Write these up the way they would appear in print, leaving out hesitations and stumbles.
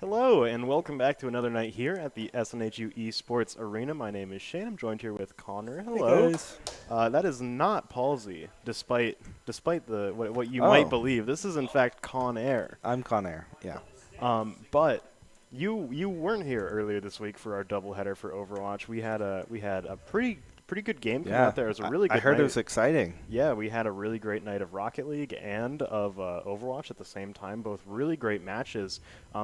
Hello, and welcome back to another night here at the SNHU Esports Arena. My name is Shane. I'm joined here with Connor. Hey Hello. guys. That is not Palsy, despite the what you might Oh, believe. This is in fact Con Air. I'm Conair. Yeah. But you weren't here earlier this week for our doubleheader for Overwatch. We had a pretty good game come Yeah. out there. It was a I, really I good heard night. it was exciting. Yeah, we had a really great night of Rocket League and of Overwatch at the same time. Both really great matches.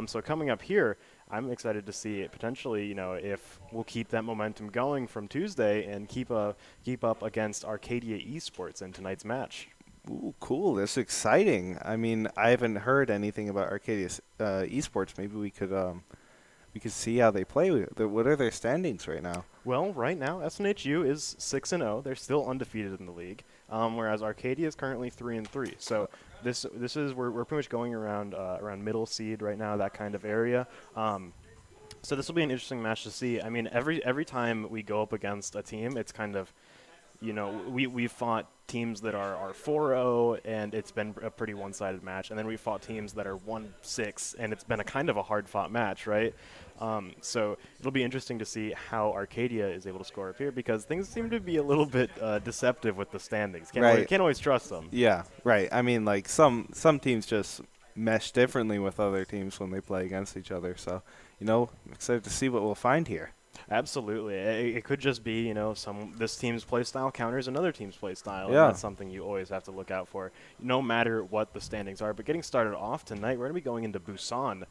So coming up here, I'm excited to see it potentially, if we'll keep that momentum going from Tuesday and keep up against Arcadia Esports in tonight's match. Ooh, cool. That's exciting. I mean, I haven't heard anything about Arcadia esports. Maybe we could see how they play. What are their standings right now? Well, right now SNHU is 6-0. They're still undefeated in the league, whereas Arcadia is currently 3-3. So this is we're pretty much going around middle seed right now, that kind of area. So this will be an interesting match to see. I mean, every time we go up against a team, it's kind of, we've fought teams that are 4-0, and it's been a pretty one-sided match. And then we fought teams that are 1-6, and it's been a kind of a hard-fought match, right? So it'll be interesting to see how Arcadia is able to score up here, because things seem to be a little bit deceptive with the standings. Can't always trust them. Yeah, right. I mean, like some teams just mesh differently with other teams when they play against each other. So, I'm excited to see what we'll find here. Absolutely. It could just be, this team's play style counters another team's play style, Yeah. and that's something you always have to look out for, no matter what the standings are. But getting started off tonight, we're going to be going into Busan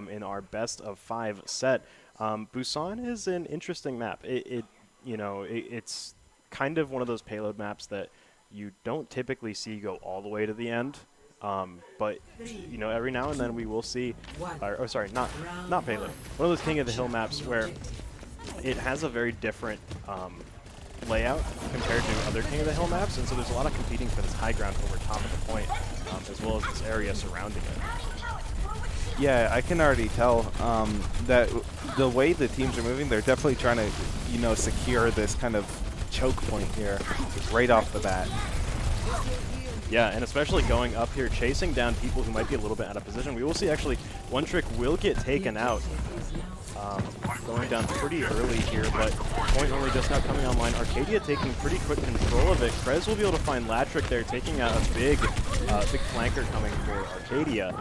in our best of 5 set. Busan is an interesting map. It's kind of one of those payload maps that you don't typically see go all the way to the end. But every now and then we will see, not payload. One of those King of the Hill maps where it has a very different layout compared to other King of the Hill maps, and so there's a lot of competing for this high ground over top of the point, as well as this area surrounding it. Yeah, I can already tell that the way the teams are moving, they're definitely trying to, secure this kind of choke point here right off the bat. Yeah, and especially going up here, chasing down people who might be a little bit out of position. We will see actually one trick will get taken out. Going down pretty early here, but point only just now coming online. Arcadia taking pretty quick control of it. Krez will be able to find Latrick there, taking out a big flanker coming for Arcadia.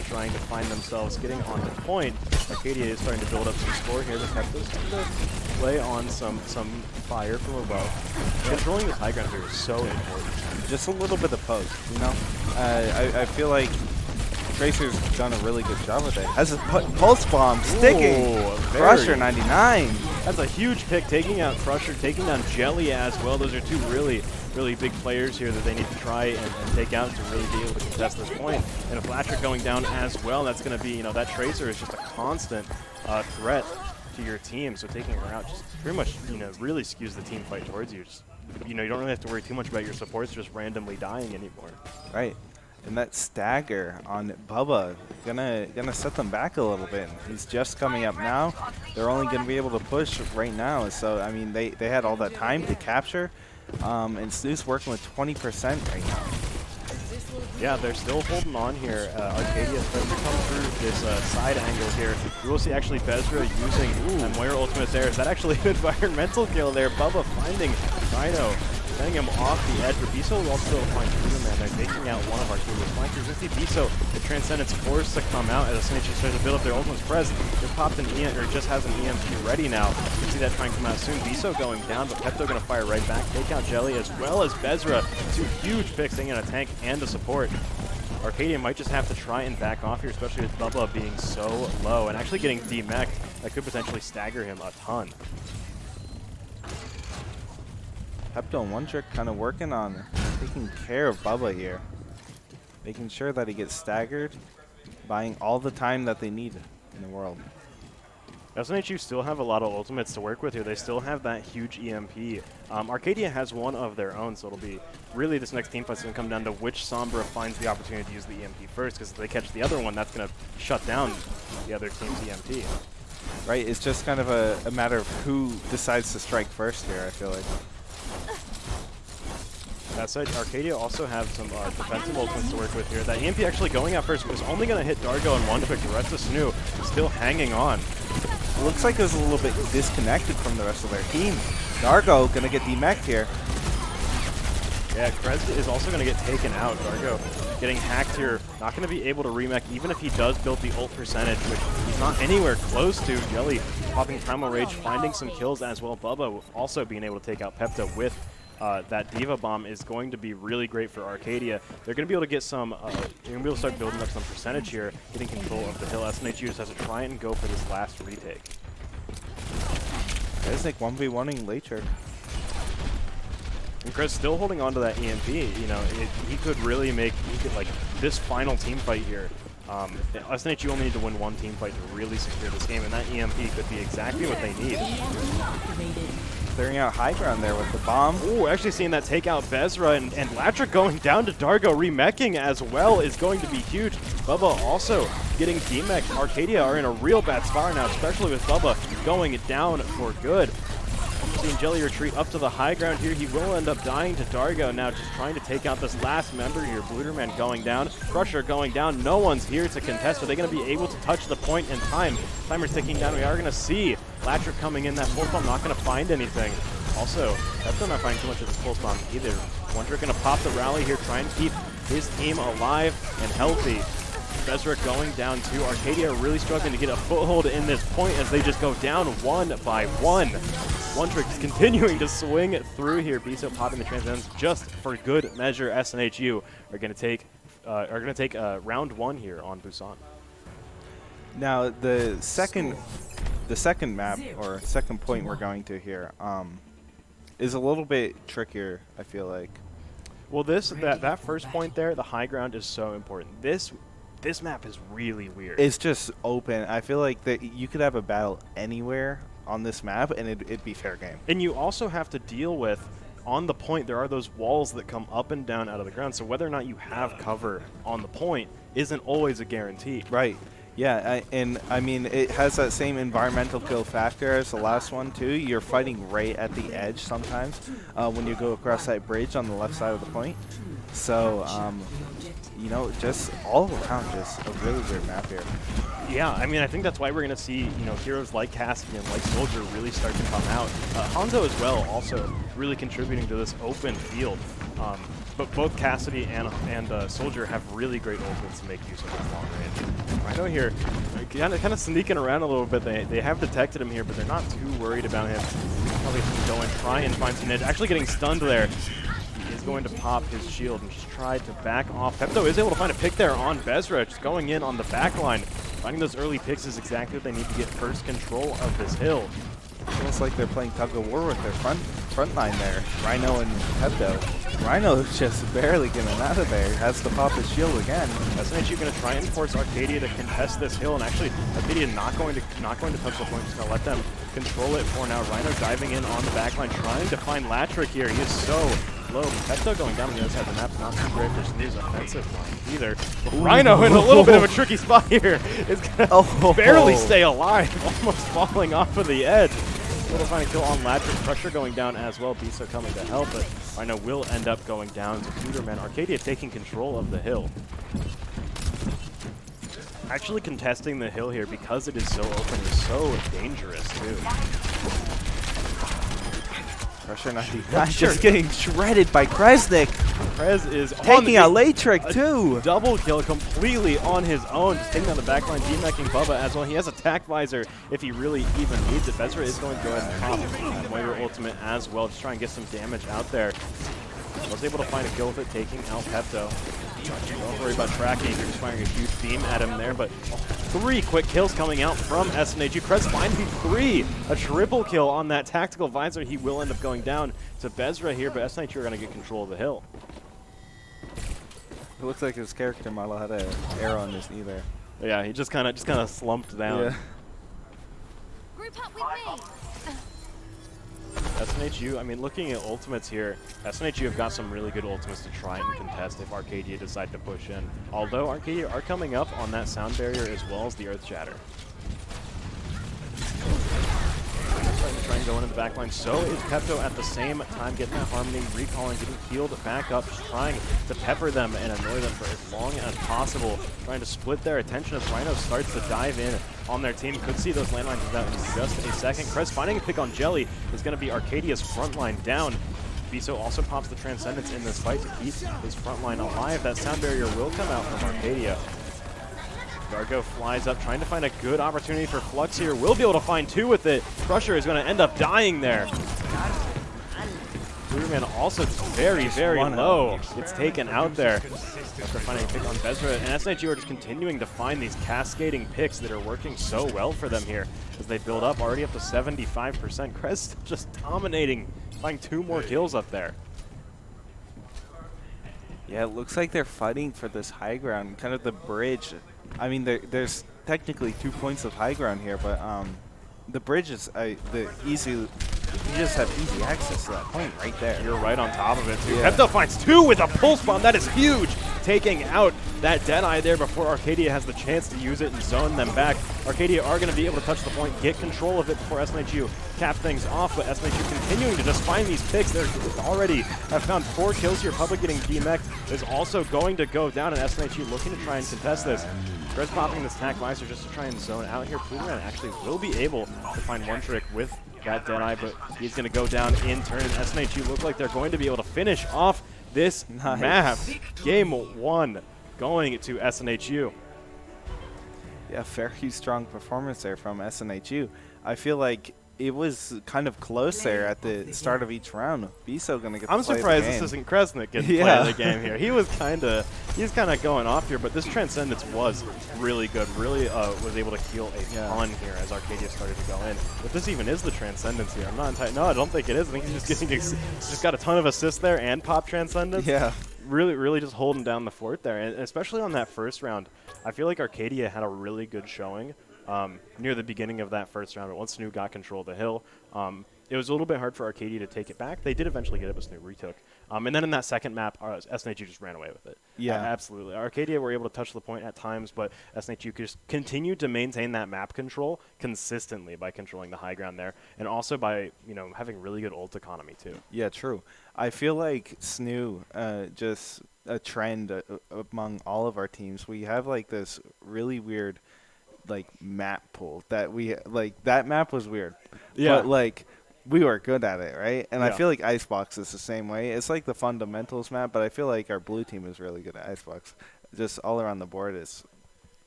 Trying to find themselves getting on the point. Arcadia is starting to build up some score here. The Pepto's trying to play on some fire from above. Controlling this high ground here is so important. Just a little bit of post, I feel like Tracer's done a really good job with it. Has a pulse bomb sticking. Crusher 99. That's a huge pick, taking out Crusher, taking down Jelly as well. Those are two really big players here that they need to try and take out to really be able to contest this point. And if Latrick going down as well, that's going to be, that Tracer is just a constant threat to your team. So taking her out just pretty much, really skews the team fight towards you. Just, you don't really have to worry too much about your supports just randomly dying anymore. Right. And that stagger on Bubba gonna set them back a little bit. He's just coming up now. They're only gonna be able to push right now. So I mean, they had all that time to capture, and Snoo's working with 20% right now. Yeah, they're still holding on here. Arcadia is trying to come through this side angle here. We will see actually Bezra using Moira ultimate there. Is that actually an environmental kill there? Bubba finding Rhino, getting him off the edge. But Biso will also find Freeman there. They're taking out one of Arcadia's flankers. We see Biso, the Transcendence forced to come out as SNHU starts to build up their ultimates press. Just popped an EMP, or just has an EMP ready now. You can see that trying to come out soon. Biso going down, but Pepto going to fire right back. Take out Jelly as well as Bezra. Two huge picks, taking out a tank and a support. Arcadia might just have to try and back off here, especially with Bubba being so low and actually getting D-mech. That could potentially stagger him a ton. Pepto and One Trick kind of working on taking care of Bubba here. Making sure that he gets staggered, buying all the time that they need in the world. SNHU still have a lot of ultimates to work with here. They still have that huge EMP. Arcadia has one of their own, so it'll be really this next team fight's going to come down to which Sombra finds the opportunity to use the EMP first, because if they catch the other one, that's going to shut down the other team's EMP. Right, it's just kind of a matter of who decides to strike first here, I feel like. That said, Arcadia also have some defensive ultimates to work with here. That EMP actually going out first was only going to hit Dargo and one trick. The rest of SNHU still hanging on. It looks like it was a little bit disconnected from the rest of their team. Dargo going to get demeched here. Yeah, Krez is also going to get taken out. Dargo getting hacked here. Not going to be able to remech even if he does build the ult percentage, which he's not anywhere close to. Jelly popping Primal Rage, finding some kills as well. Bubba also being able to take out Pepto with that Diva Bomb is going to be really great for Arcadia. They're going to be able to get some, they're going to be able to start building up some percentage here, getting control of the hill. SNHU just has to try and go for this last retake. It's like 1v1ing Laytrick. And Chris still holding on to that EMP. You know, he could really make like this final team fight here. SNHU only need to win one team fight to really secure this game, and that EMP could be exactly what they need. Clearing out high ground there with the bomb. Ooh, actually seeing that take out Bezra and Latrick going down to Dargo, remeching as well is going to be huge. Bubba also getting demeched. Arcadia are in a real bad spot now, especially with Bubba going down for good. Seeing Jelly retreat up to the high ground here. He will end up dying to Dargo now, just trying to take out this last member here. Bluterman going down, Crusher going down. No one's here to contest. Are they going to be able to touch the point in time? Timer's ticking down. We are going to see Latrick coming in. That pulse bomb not going to find anything. Also, Pepto not finding too much of this pulse bomb either. Wonder going to pop the rally here, try and keep his team alive and healthy. Bezra going down too. Arcadia really struggling to get a foothold in this point as they just go down one by one. One trick continuing to swing through here. Biso popping the transcendence just for good measure. SNHU are going to take round one here on Busan. Now the second map or second point we're going to here is a little bit trickier, I feel like. Well, that first point there, the high ground is so important. This map is really weird. It's just open. I feel like that you could have a battle anywhere on this map and it'd be fair game. And you also have to deal with, on the point, there are those walls that come up and down out of the ground. So whether or not you have cover on the point isn't always a guarantee. Right. Yeah, and I mean, it has that same environmental kill factor as the last one too. You're fighting right at the edge sometimes when you go across that bridge on the left side of the point. So, you know, just all around, just a really weird map here. Yeah, I mean, I think that's why we're going to see, you know, heroes like Cassidy and like Soldier really start to come out. Hanzo as well, also really contributing to this open field. But both Cassidy and Soldier have really great ultimates to make use of that long range. Rhino here, kind of sneaking around a little bit. They have detected him here, but they're not too worried about him. Probably just go and try and find some edge. Actually getting stunned there. He is going to pop his shield and just try to back off. Pepto is able to find a pick there on Bezra, just going in on the back line. Finding those early picks is exactly what they need to get first control of this hill. It's almost like they're playing tug of war with their front line there. Rhino and Pepto. Rhino's just barely getting out of there. Has to pop his shield again. SNHU going to try and force Arcadia to contest this hill, and actually Arcadia not going to touch the point. Just going to let them control it for now. Rhino diving in on the back line, trying to find Latrick here. He is so low. Pepto going down on the other side of the map. Not too great for SNHU's offensive line either. Rhino in a little bit of a tricky spot here. Is going to barely stay alive, almost falling off of the edge. Able to find a kill on Latrick. Pressure going down as well. Biso coming to help, but Rhino will end up going down to Cooterman. Arcadia taking control of the hill. Actually contesting the hill here because it is so open is so dangerous too. Pressure not just getting shredded by Kresnik. Krez is taking out Laytrick too. Double kill completely on his own. Just taking down the backline, demecking Bubba as well. He has attack visor if he really even needs it. Bezra is going to go ahead and pop that Moira ultimate as well. Just try and get some damage out there. Was able to find a kill with it, taking out Pepto. Don't worry about tracking. You're just firing a huge beam at him there, but 3 quick kills coming out from SNHU. Krez finding 3. A triple kill on that tactical visor. He will end up going down to Bezra here, but SNHU are going to get control of the hill. It looks like his character model had an arrow on his knee there. Yeah, he just kind of slumped down. Yeah. Group up with me. SNHU, I mean, looking at ultimates here, SNHU have got some really good ultimates to try and contest if Arcadia decide to push in. Although Arcadia are coming up on that sound barrier as well as the Earth Shatter. going to try and go into the back line. So is Pepto at the same time, getting that Harmony, recalling, getting healed back up, just trying to pepper them and annoy them for as long as possible, trying to split their attention as Rhino starts to dive in on their team. Could see those landmines out in just a second. Krez finding a pick on Jelly is going to be Arcadia's front line down. Biso also pops the Transcendence in this fight to keep his front line alive. That sound barrier will come out from Arcadia. Dargo flies up, trying to find a good opportunity for Flux here. Will be able to find two with it. Crusher is going to end up dying there. Blueman also very, very low. Gets taken out there after finding a pick on Bezra. And SNHU are just continuing to find these cascading picks that are working so well for them here as they build up, already up to 75%. Krez just dominating, finding 2 more kills up there. Yeah, it looks like they're fighting for this high ground, kind of the bridge. I mean, there's technically 2 points of high ground here, but the bridge is the easy. You just have easy access to that point right there. You're right on top of it, too. Yeah. Pepto finds 2 with a pulse bomb. That is huge. Taking out that Deadeye there before Arcadia has the chance to use it and zone them back. Arcadia are going to be able to touch the point, get control of it before SNHU cap things off, but SNHU continuing to just find these picks. They already have found 4 kills here. Public getting demeched is also going to go down, and SNHU looking to try and contest this. Krez popping this tack visor just to try and zone out here. Pluman actually will be able to find one trick with that Deadeye, but he's going to go down in turn, and SNHU look like they're going to be able to finish off this map. Game 1 going to SNHU. Yeah, very strong performance there from SNHU. I feel like it was kind of close there at the start of each round. Biso gonna get. I'm surprised this isn't Kresnik getting to play the game here. He's kind of going off here, but this Transcendence was really good. Really was able to heal a ton here as Arcadia started to go in. If this even is the Transcendence here, I'm not entirely. No, I don't think it is. I think he's just got a ton of assists there and pop Transcendence. Yeah. Really just holding down the fort there, and especially on that first round, I feel like Arcadia had a really good showing near the beginning of that first round. But once SNHU got control of the hill, it was a little bit hard for Arcadia to take it back. They did eventually get it, but SNHU retook. And then in that second map, SNHU just ran away with it. Yeah. Absolutely. Arcadia were able to touch the point at times, but SNHU just continued to maintain that map control consistently by controlling the high ground there, and also by having really good ult economy too. Yeah, true. I feel like SNHU, just a trend among all of our teams. We have like this really weird map pool that that map was weird. Yeah. But we were good at it, right? And I feel like Icebox is the same way. It's like the fundamentals map, but I feel like our blue team is really good at Icebox. Just all around the board is,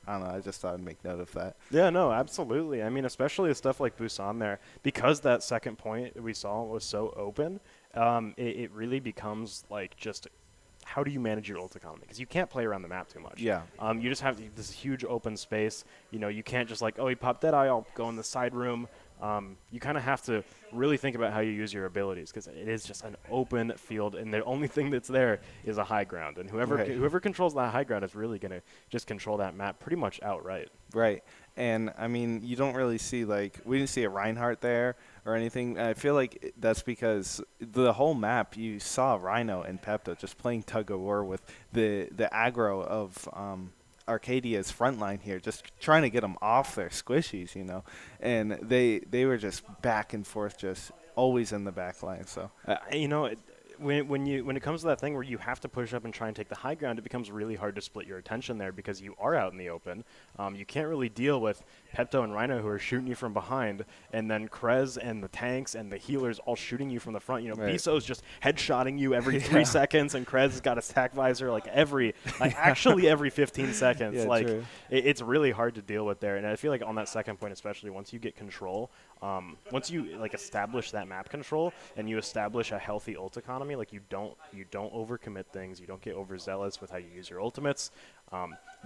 I don't know, I just thought I'd make note of that. Yeah, no, absolutely. I mean, especially the stuff like Busan there, because that second point we saw was so open, it really becomes just how do you manage your ult economy? Because you can't play around the map too much. Yeah. You just have this huge open space. You can't just oh, he popped Deadeye, I'll go in the side room. You kind of have to really think about how you use your abilities, because it is just an open field, and the only thing that's there is a high ground. And whoever controls that high ground is really going to just control that map pretty much outright. Right. And, I mean, you don't really see, we didn't see a Reinhardt there or anything. I feel like that's because the whole map, you saw Rhino and Pepto just playing tug-of-war with the aggro of Arcadia's front line here, just trying to get them off their squishies, And they were just back and forth, just always in the back line. So, when it comes to that thing where you have to push up and try and take the high ground, it becomes really hard to split your attention there because you are out in the open. You can't really deal with Pepto and Rhino who are shooting you from behind, and then Krez and the tanks and the healers all shooting you from the front. Biso's just headshotting you every 3 seconds, and Krez has got his tack visor actually every 15 seconds. Yeah, it's really hard to deal with there. And I feel like on that second point, especially once you get control, once you establish that map control and you establish a healthy ult economy, you don't overcommit things, you don't get overzealous with how you use your ultimates,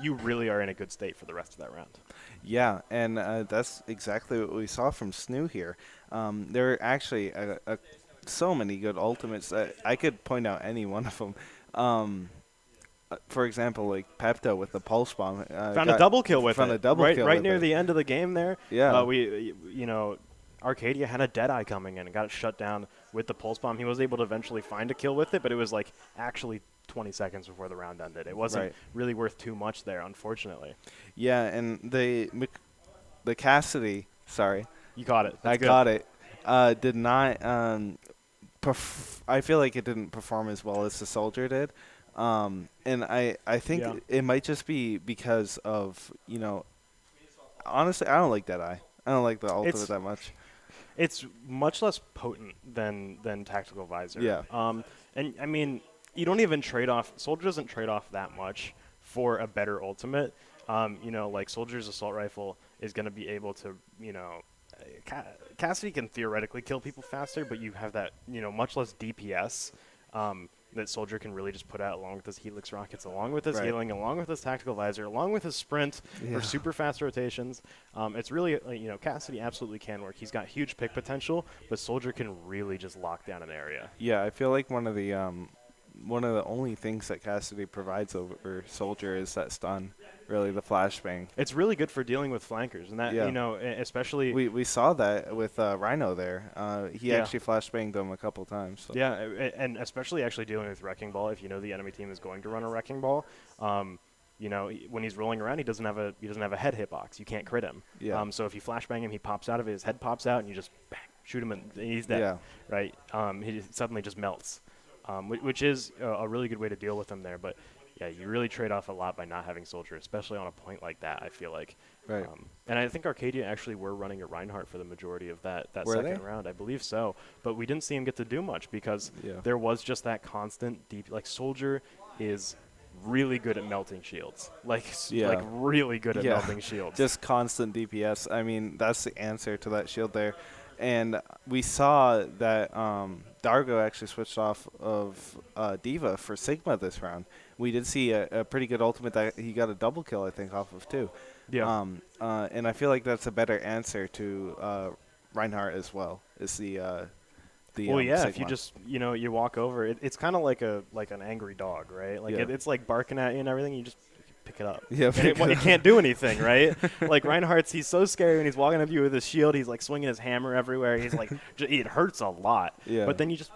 you really are in a good state for the rest of that round. Yeah, and that's exactly what we saw from SNHU here. There are actually so many good ultimates. I could point out any one of them. For example, Pepto with the pulse bomb. Found a double kill with it. Right near the end of the game there. Yeah. Arcadia had a Deadeye coming in and got it shut down with the pulse bomb. He was able to eventually find a kill with it, but it was actually 20 seconds before the round ended. It wasn't really worth too much there, unfortunately. Yeah, and the Cassidy, sorry. You got it. I got it. did not. I feel like it didn't perform as well as the Soldier did, and I think Yeah. it might just be because of honestly, I don't like Deadeye. I don't like the ultimate that much. It's much less potent than Tactical Visor. Yeah. And I mean, you don't even trade off. Soldier doesn't trade off that much for a better ultimate. Like Soldier's assault rifle is going to be able to, Cassidy can theoretically kill people faster, but you have that, much less DPS. That Soldier can really just put out along with his Helix rockets, along with his healing, along with his tactical visor, along with his sprint for super fast rotations. It's really, Cassidy absolutely can work. He's got huge pick potential, but Soldier can really just lock down an area. Yeah, I feel like one of the only things that Cassidy provides over Soldier is that stun, really, the flashbang. It's really good for dealing with flankers, and that, especially... We saw that with Rhino there. He actually flashbanged them a couple times. So. Yeah, and especially actually dealing with Wrecking Ball, if you know the enemy team is going to run a Wrecking Ball, when he's rolling around, he doesn't have a head hitbox. You can't crit him. Yeah. So if you flashbang him, he pops out of it, his head pops out, and you just bang, shoot him, and he's dead. Yeah. Right? He suddenly just melts, which is a really good way to deal with him there. But yeah, you really trade off a lot by not having Soldier, especially on a point like that, I feel like. Right. And I think Arcadia actually were running a Reinhardt for the majority of that Were second they? round. I believe so. But we didn't see him get to do much because there was just that constant deep. Like, Soldier is really good at melting shields. Like really good at melting shields. Just constant DPS. I mean, that's the answer to that shield there. And we saw that Dargo actually switched off of D.Va for Sigma this round. We did see a pretty good ultimate that he got a double kill, I think, off of too. Yeah. And I feel like that's a better answer to Reinhardt as well. Is the well, yeah. Sigma. If you just you walk over, it's kind of like an angry dog, right? Like it's like barking at you and everything. You just pick it up. Yeah, and it can't do anything, right? Like Reinhardt's, he's so scary when he's walking up to you with his shield. He's like swinging his hammer everywhere. He's like, it hurts a lot. Yeah. But then you just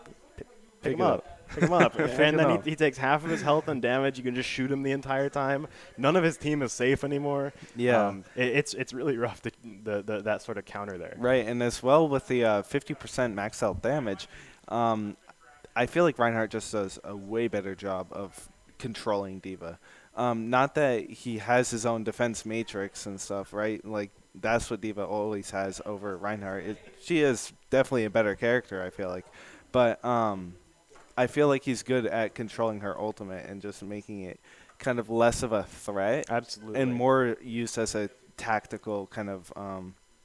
pick him up. Pick him up. And then he takes half of his health and damage. You can just shoot him the entire time. None of his team is safe anymore. Yeah. It's really rough, that sort of counter there. Right, and as well with the 50% max health damage, I feel like Reinhardt just does a way better job of controlling D.Va. Not that he has his own defense matrix and stuff, right? Like, that's what D.Va always has over Reinhardt. She is definitely a better character, I feel like. But I feel like he's good at controlling her ultimate and just making it kind of less of a threat. Absolutely. And more used as a tactical kind of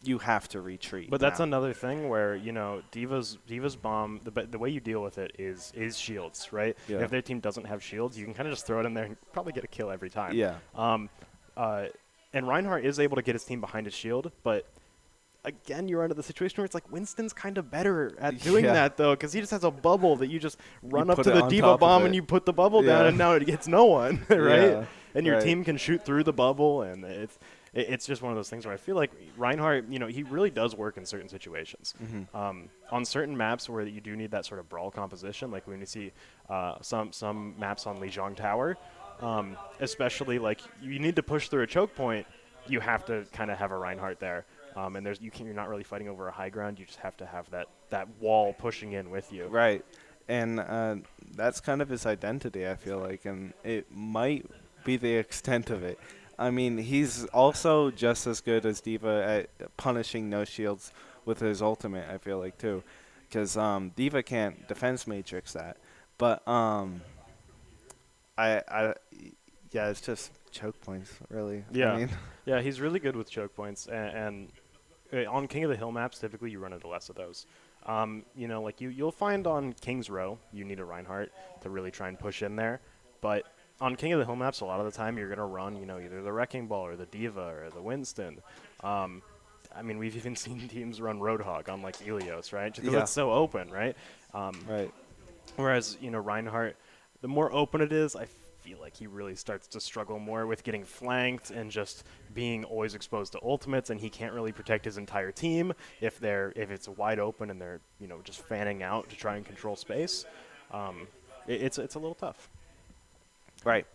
you have to retreat. But that's another thing where, D.Va's bomb, the way you deal with it is shields, right? Yeah. If their team doesn't have shields, you can kind of just throw it in there and probably get a kill every time. Yeah. And Reinhardt is able to get his team behind his shield, but again, you run into the situation where it's like Winston's kind of better at doing that, though, because he just has a bubble that you just run up to the D.Va bomb and you put the bubble down, and now it gets no one, right? Yeah. And your team can shoot through the bubble, and it's just one of those things where I feel like Reinhardt, he really does work in certain situations. Mm-hmm. On certain maps where you do need that sort of brawl composition, like when you see some maps on Lijiang Tower, especially like you need to push through a choke point, you have to kind of have a Reinhardt there. And you're not really fighting over a high ground. You just have to have that wall pushing in with you. Right. And that's kind of his identity, I feel like, and it might be the extent of it. I mean, he's also just as good as D.Va at punishing no shields with his ultimate, I feel like, too. Because D.Va can't defense matrix that. But it's just choke points, really. Yeah. I mean. Yeah, he's really good with choke points. And on King of the Hill maps, typically you run into less of those. Like you'll find on King's Row, you need a Reinhardt to really try and push in there. But on King of the Hill maps, a lot of the time you're going to run, either the Wrecking Ball or the D.Va or the Winston. I mean, we've even seen teams run Roadhog on, like, Helios, right? Just because it's so open, right? Right. Whereas, Reinhardt, the more open it is, I feel like he really starts to struggle more with getting flanked and just being always exposed to ultimates, and he can't really protect his entire team if it's wide open and they're, just fanning out to try and control space. It's a little tough. Right.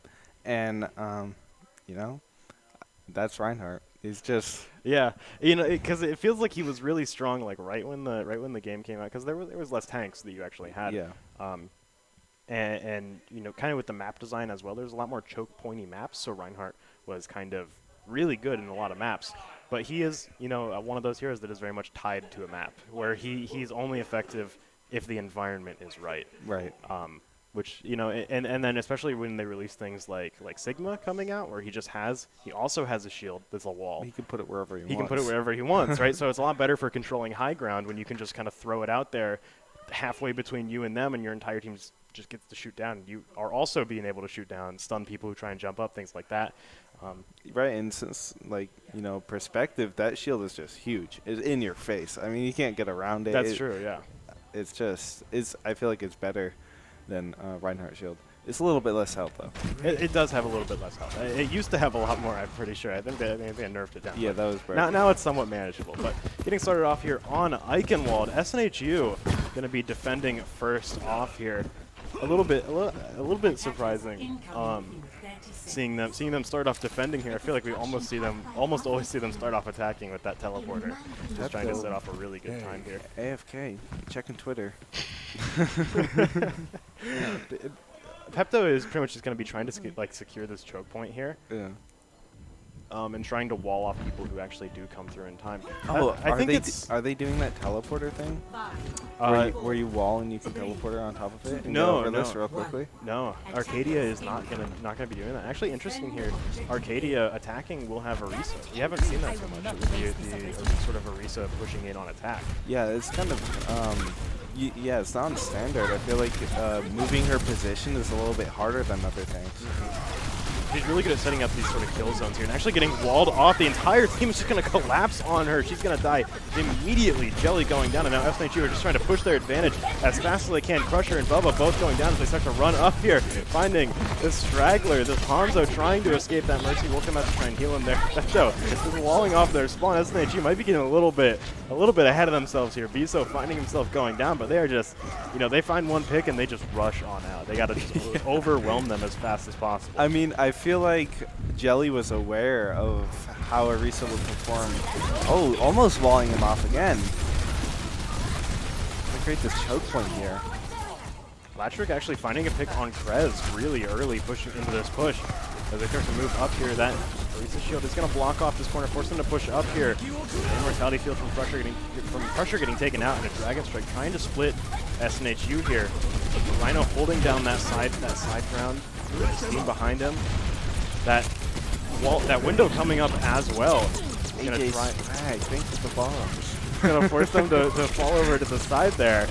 And, That's Reinhardt. He's just Yeah, you know, because it feels like he was really strong, like right when the game came out, because there was less tanks that you actually had. yeah. And you know, kind of with the map design as well, there's a lot more choke pointy maps. So Reinhardt was kind of really good in a lot of maps. But he is, you know, one of those heroes that is very much tied to a map, where he's only effective if the environment is right. Right. Which, you know, and then especially when they release things like Sigma coming out, where he also has a shield that's a wall. He can put it wherever he wants. He can put it wherever he wants, right? So it's a lot better for controlling high ground when you can just kind of throw it out there halfway between you and them, and your entire team just gets to shoot down. You are also being able to shoot down, stun people who try and jump up, things like that. Right, and since, like, you know, perspective, that shield is just huge. It's in your face. I mean, you can't get around it. That's true, yeah. It's just, I feel like it's better than Reinhardt shield. It's a little bit less health, though. It does have a little bit less health. It used to have a lot more, I'm pretty sure. I think they nerfed it down. Yeah, that was broken. Now it's somewhat manageable. But getting started off here on Eichenwald, SNHU going to be defending first off here. A little bit surprising. Seeing them start off defending here, I feel like we almost always see them start off attacking with that teleporter. Just trying to set off a really good time here. AFK, checking Twitter. Pepto is pretty much just going to be trying to secure this choke point here. Yeah. And trying to wall off people who actually do come through in time. Oh, I think are they doing that teleporter thing? Where you wall and you can teleporter on top of it? And no, go over no. this real quickly? No, Arcadia is not gonna be doing that. Actually, interesting here. Arcadia attacking will have Orisa. You haven't seen that so much. The sort of Orisa pushing in on attack. Yeah, it's kind of yeah, it's not standard. I feel like moving her position is a little bit harder than other things. She's really good at setting up these sort of kill zones here and actually getting walled off. The entire team is just going to collapse on her. She's going to die immediately. Jelly going down, and now SNHU are just trying to push their advantage as fast as they can. Crusher and Bubba both going down as they start to run up here, finding this straggler, this Hanzo trying to escape that Mercy. Will come out to try and heal him there. So just walling off their spawn. SNHU might be getting a little bit ahead of themselves here. Biso finding himself going down, but they are just, you know, they find one pick and they just rush on out. They got to just overwhelm them as fast as possible. I mean, I feel like Jelly was aware of how Orisa would perform. Oh, almost walling him off again. They create this choke point here. Latrick actually finding a pick on Krez really early, pushing into this push. As they start to move up here, that Orisa shield is going to block off this corner, force them to push up here. Immortality field from Crusher getting taken out, and a Dragon Strike trying to split SNHU here. Rhino holding down that side ground. His team behind him. That window coming up as well. Gonna try. I think with the bombs. Gonna force them to fall over to the side there.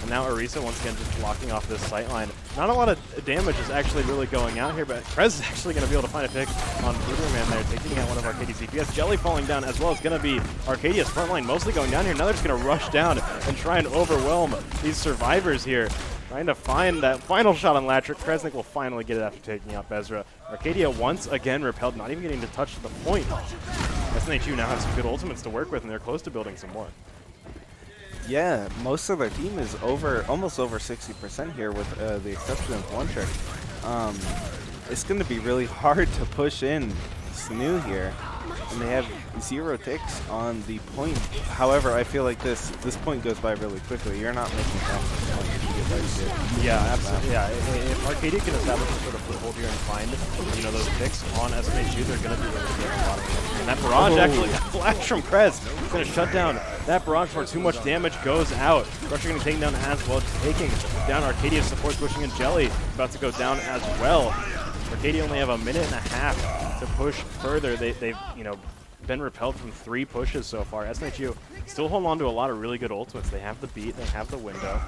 And now Orisa once again just blocking off this sightline. Not a lot of damage is actually really going out here, but Krez is actually going to be able to find a pick on Boomerman there, taking out one of Arcadia's DPS. Jelly falling down as well is going to be Arcadia's front line mostly going down here. Now they're just going to rush down and try and overwhelm these survivors here. Trying to find that final shot on Latrick. Kresnik will finally get it after taking out Bezra. Arcadia once again repelled, not even getting to touch the point. SNHU now has some good ultimates to work with, and they're close to building some more. Yeah, most of their team is almost over 60% here, with the exception of one trick. It's going to be really hard to push in SNHU here, and they have 0 ticks on the point. However, I feel like this point goes by really quickly. You're not making that point if you get right here. Yeah, absolutely. Yeah, if Arcadia can establish a sort of foothold here and find, you know, those picks on SNHU, they're going to be able to get a lot of them. And that barrage actually, that flash from Krez is going to shut down that barrage before too much damage goes out. Crusher going to take down as well, just taking down Arcadia's support, pushing in Jelly, about to go down as well. Arcadia only have a minute and a half to push further. They've you know, been repelled from 3 pushes so far. SNHU still hold on to a lot of really good ultimates. They have the beat, they have the window.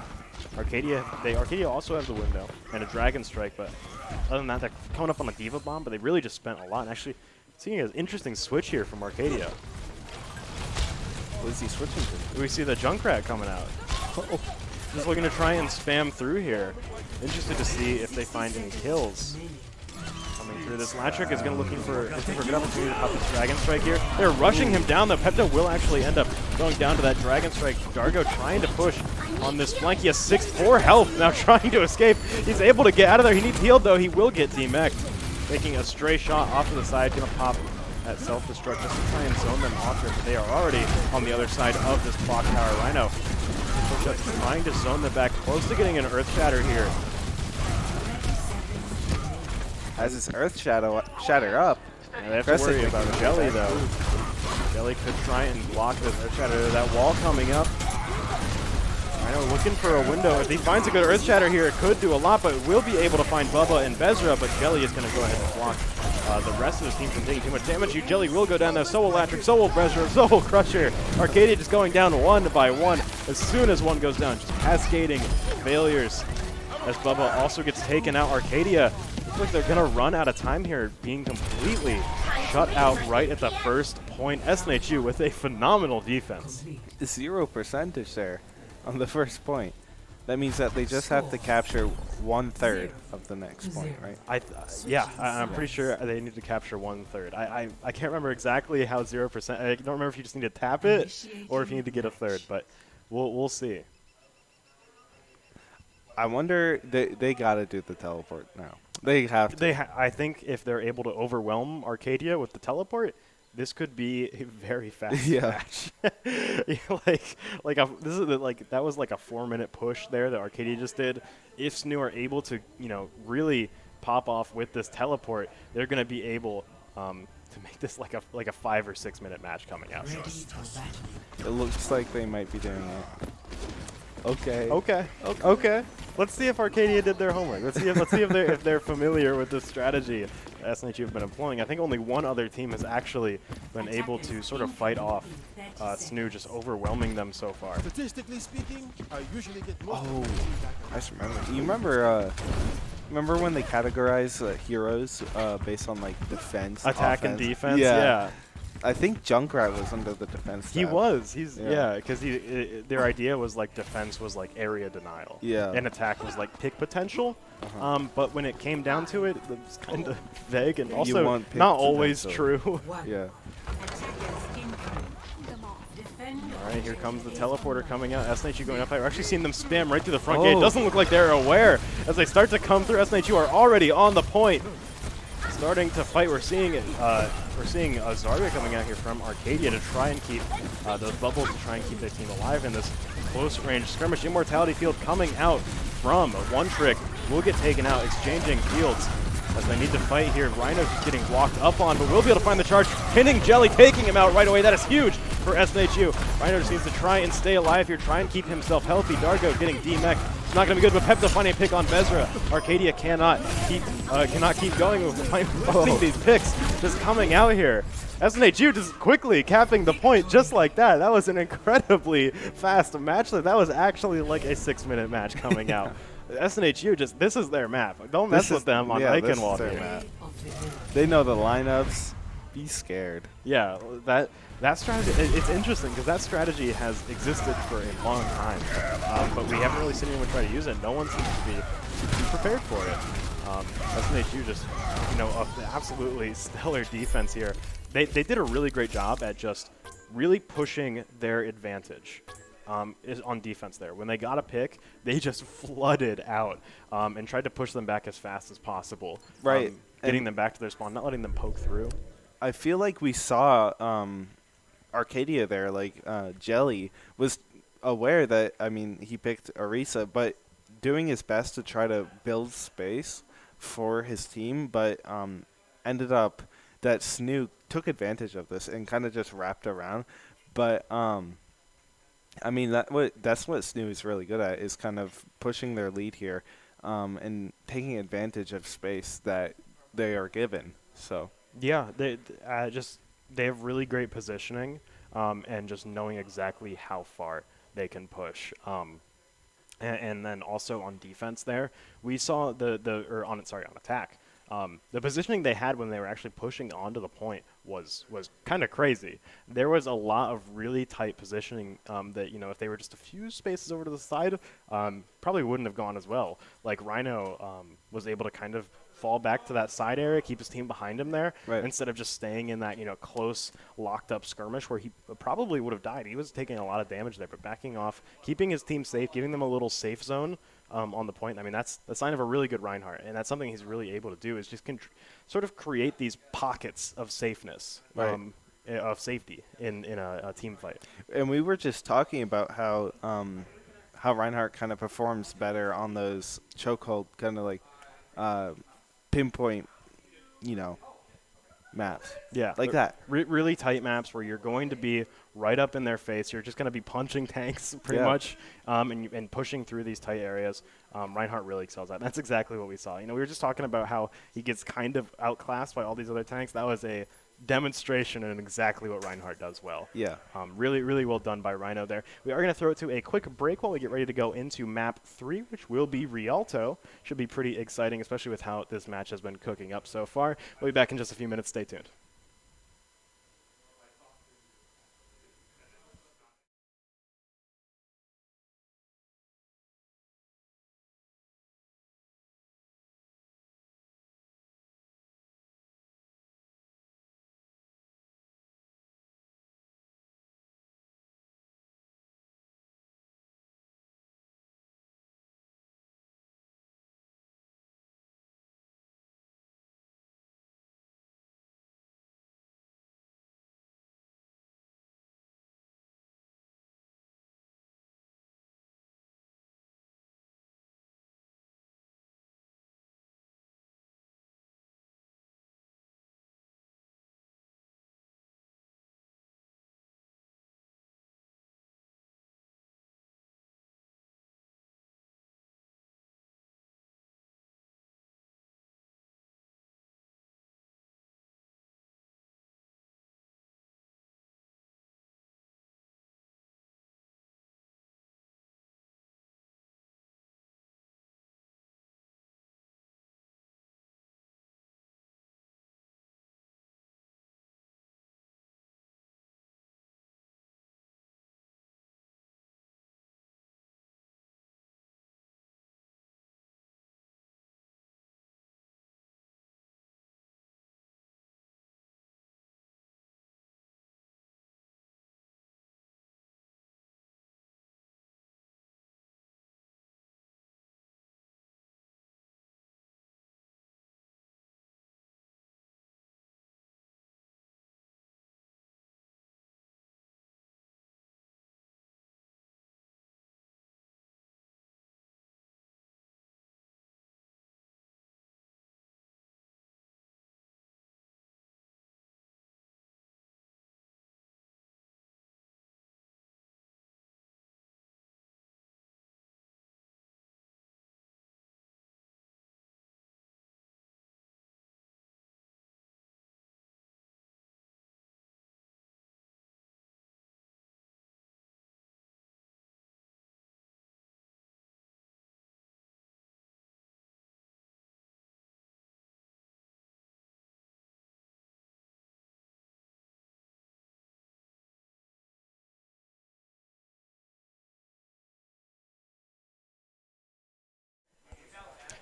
Arcadia also have the window and a Dragon Strike, but other than that, they're coming up on a Diva Bomb, but they really just spent a lot. And actually, seeing an interesting switch here from Arcadia. What is he switching to? We see the Junkrat coming out. Just looking to try and spam through here. Interested to see if they find any kills. Coming through this. Latrick is going to looking for a good opportunity to pop this Dragon Strike here. They're rushing him down, though. Pepto will actually end up going down to that Dragon Strike. Dargo trying to push on this flank. He has 6-4 health, now trying to escape. He's able to get out of there. He needs healed, though. He will get demeched. Taking a stray shot off to the side, gonna pop that self-destruct just to try and zone them off here, but they are already on the other side of this clock tower. Rhino push up, trying to zone them back, close to getting an Earth Shatter here. As his Earth Shatter up. Yeah, they have to worry about Jelly though. Jelly could try and block this Earth Shatter. That wall coming up. Rhino looking for a window. If he finds a good Earth Shatter here, it could do a lot, but will be able to find Bubba and Bezra, but Jelly is going to go ahead and block the rest of his team from taking too much damage. Jelly will go down there, so will Latric, so will Bezra, so will Crusher. Arcadia just going down one by one. As soon as one goes down, just cascading failures. As Bubba also gets taken out, Arcadia looks like they're going to run out of time here, being completely shut out right at the first point. SNHU with a phenomenal defense. 0% there on the first point. That means that they just have to capture 1/3 of the next point, right? I'm pretty sure they need to capture 1/3. I can't remember exactly how 0%. I don't remember if you just need to tap it or if you need to get a third, but we'll see. I wonder, they got to do the teleport now. They have to. I think if they're able to overwhelm Arcadia with the teleport, this could be a very fast match. This is that was like a 4-minute push there that Arcadia just did. If SNHU are able to, really pop off with this teleport, they're going to be able to make this like a 5 or 6 minute match coming out. It looks like they might be doing it. Okay. Let's see if Arcadia did their homework. Let's see if they're familiar with this strategy SNHU have been employing. I think only one other team has actually been able to sort of fight off SNHU just overwhelming them so far. Statistically speaking, I usually get most I just remember. You remember when they categorize heroes based on like defense, attack, offense? and defense? Yeah. I think Junkrat was under the defense. He was. Because their idea was like defense was like area denial. Yeah. And attack was like pick potential. But when it came down to it, it was kind of vague and also not always true. Yeah. All right, here comes the teleporter coming out. SNHU going up. I've actually seen them spam right through the front gate. It doesn't look like they're aware. As they start to come through, SNHU are already on the point. Starting to fight. We're seeing Zarya coming out here from Arcadia to try and keep those bubbles, to try and keep their team alive in this close-range skirmish. Immortality Field coming out from One Trick will get taken out, exchanging fields as they need to fight here. Rhino's just getting walked up on, but will be able to find the charge, pinning Jelly, taking him out right away. That is huge for SNHU. Rhino just needs to try and stay alive here, try and keep himself healthy. Dargo getting D-mech. It's not going to be good, but Pepto finding a pick on Bezra. Arcadia cannot keep going with finding these picks just coming out here. SNHU just quickly capping the point just like that. That was an incredibly fast match. That was actually like a 6-minute match coming out. SNHU this is their map. Don't mess with them on Eichenwald here. They know the lineups. Be scared. Yeah, that strategy, it's interesting because that strategy has existed for a long time, but we haven't really seen anyone try to use it. No one seems to be prepared for it. SNHU just, absolutely stellar defense here. They did a really great job at just really pushing their advantage. Is on defense there. When they got a pick, they just flooded out and tried to push them back as fast as possible. Right. Getting them back to their spawn, not letting them poke through. I feel like we saw Arcadia there, Jelly was aware that, he picked Orisa, but doing his best to try to build space for his team, but ended up that SNHU took advantage of this and kind of just wrapped around. But that's what SNHU is really good at, is kind of pushing their lead here and taking advantage of space that they are given. So yeah, they have really great positioning and just knowing exactly how far they can push. And then also on defense there, we saw on attack. The positioning they had when they were actually pushing onto the point was kind of crazy. There was a lot of really tight positioning that, if they were just a few spaces over to the side, probably wouldn't have gone as well. Like Rhino was able to kind of fall back to that side area, keep his team behind him there, instead of just staying in that, close, locked-up skirmish where he probably would have died. He was taking a lot of damage there, but backing off, keeping his team safe, giving them a little safe zone on the point. I mean, that's the sign of a really good Reinhardt, and that's something he's really able to do is just sort of create these pockets of safeness, Right. of safety in a team fight. And we were just talking about how Reinhardt kind of performs better on those chokehold kind of like pinpoint, maps. Yeah, Like that. Really tight maps where you're going to be right up in their face. You're just going to be punching tanks pretty much and pushing through these tight areas. Reinhardt really excels at. That's exactly what we saw. We were just talking about how he gets kind of outclassed by all these other tanks. That was a demonstration and exactly what Reinhardt does well. Yeah. Really, really well done by Rhino there. We are going to throw it to a quick break while we get ready to go into map 3, which will be Rialto. Should be pretty exciting, especially with how this match has been cooking up so far. We'll be back in just a few minutes. Stay tuned.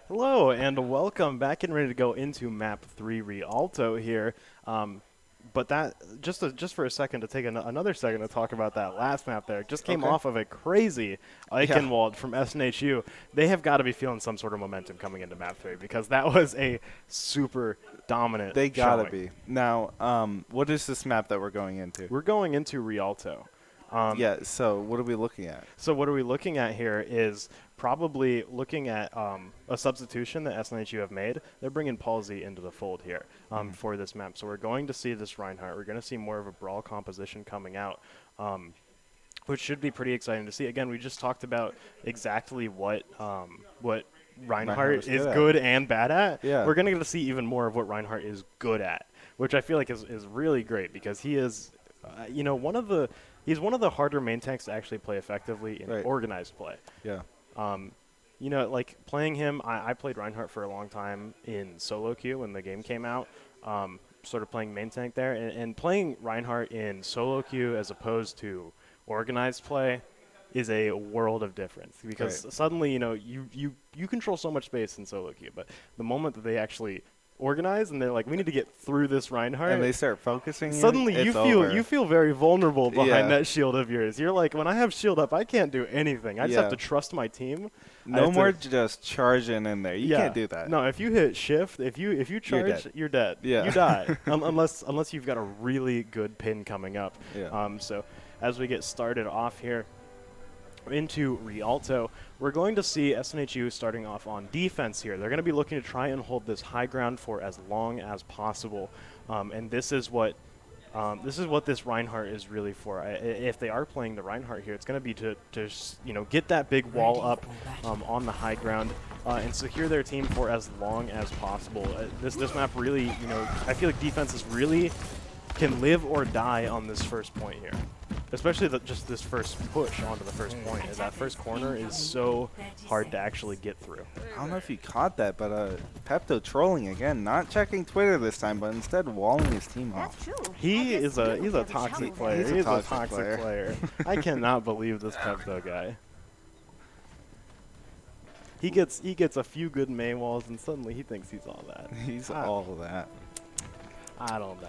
Hello and welcome back and ready to go into map 3 Rialto here. But that just for a second to take another second to talk about that last map there. Just came off of a crazy Eichenwald from SNHU. They have got to be feeling some sort of momentum coming into map 3 because that was a super dominant They gotta showing. be. Now, what is this map that we're going into? We're going into Rialto. Yeah, so what are we looking at? So what are we looking at here is probably looking at a substitution that SNHU have made. They're bringing Palsy into the fold here for this map. So we're going to see this Reinhardt. We're going to see more of a brawl composition coming out, which should be pretty exciting to see. Again, we just talked about exactly what Reinhardt is good and bad at. Yeah. We're going to get to see even more of what Reinhardt is good at, which I feel like is really great because he is, he's one of the harder main tanks to actually play effectively in organized play. Yeah. Like playing him, I played Reinhardt for a long time in solo queue when the game came out, sort of playing main tank there. And playing Reinhardt in solo queue as opposed to organized play is a world of difference because suddenly, you control so much space in solo queue, but the moment that they actually organized, and they're like, we need to get through this Reinhardt. And they start focusing. Suddenly you feel very vulnerable behind that shield of yours. You're like, when I have shield up, I can't do anything. I just have to trust my team. No more just charging in there. You can't do that. No, if you hit shift, if you charge, you're dead. Yeah. You die. Unless you've got a really good pin coming up. Yeah. So as we get started off here into Rialto, we're going to see SNHU starting off on defense here. They're going to be looking to try and hold this high ground for as long as possible, and this is what this Reinhardt is really for. If they are playing the Reinhardt here, it's going to be to get that big wall up on the high ground and secure their team for as long as possible. This map really, I feel like defenses really can live or die on this first point here. Especially just this first push onto the first point. That first corner is so hard to actually get through. I don't know if you caught that, but Pepto trolling again, not checking Twitter this time, but instead walling his team off. He's a toxic player. He's a toxic player. I cannot believe this Pepto guy. He gets a few good main walls, and suddenly he thinks he's all that. He's all that. I don't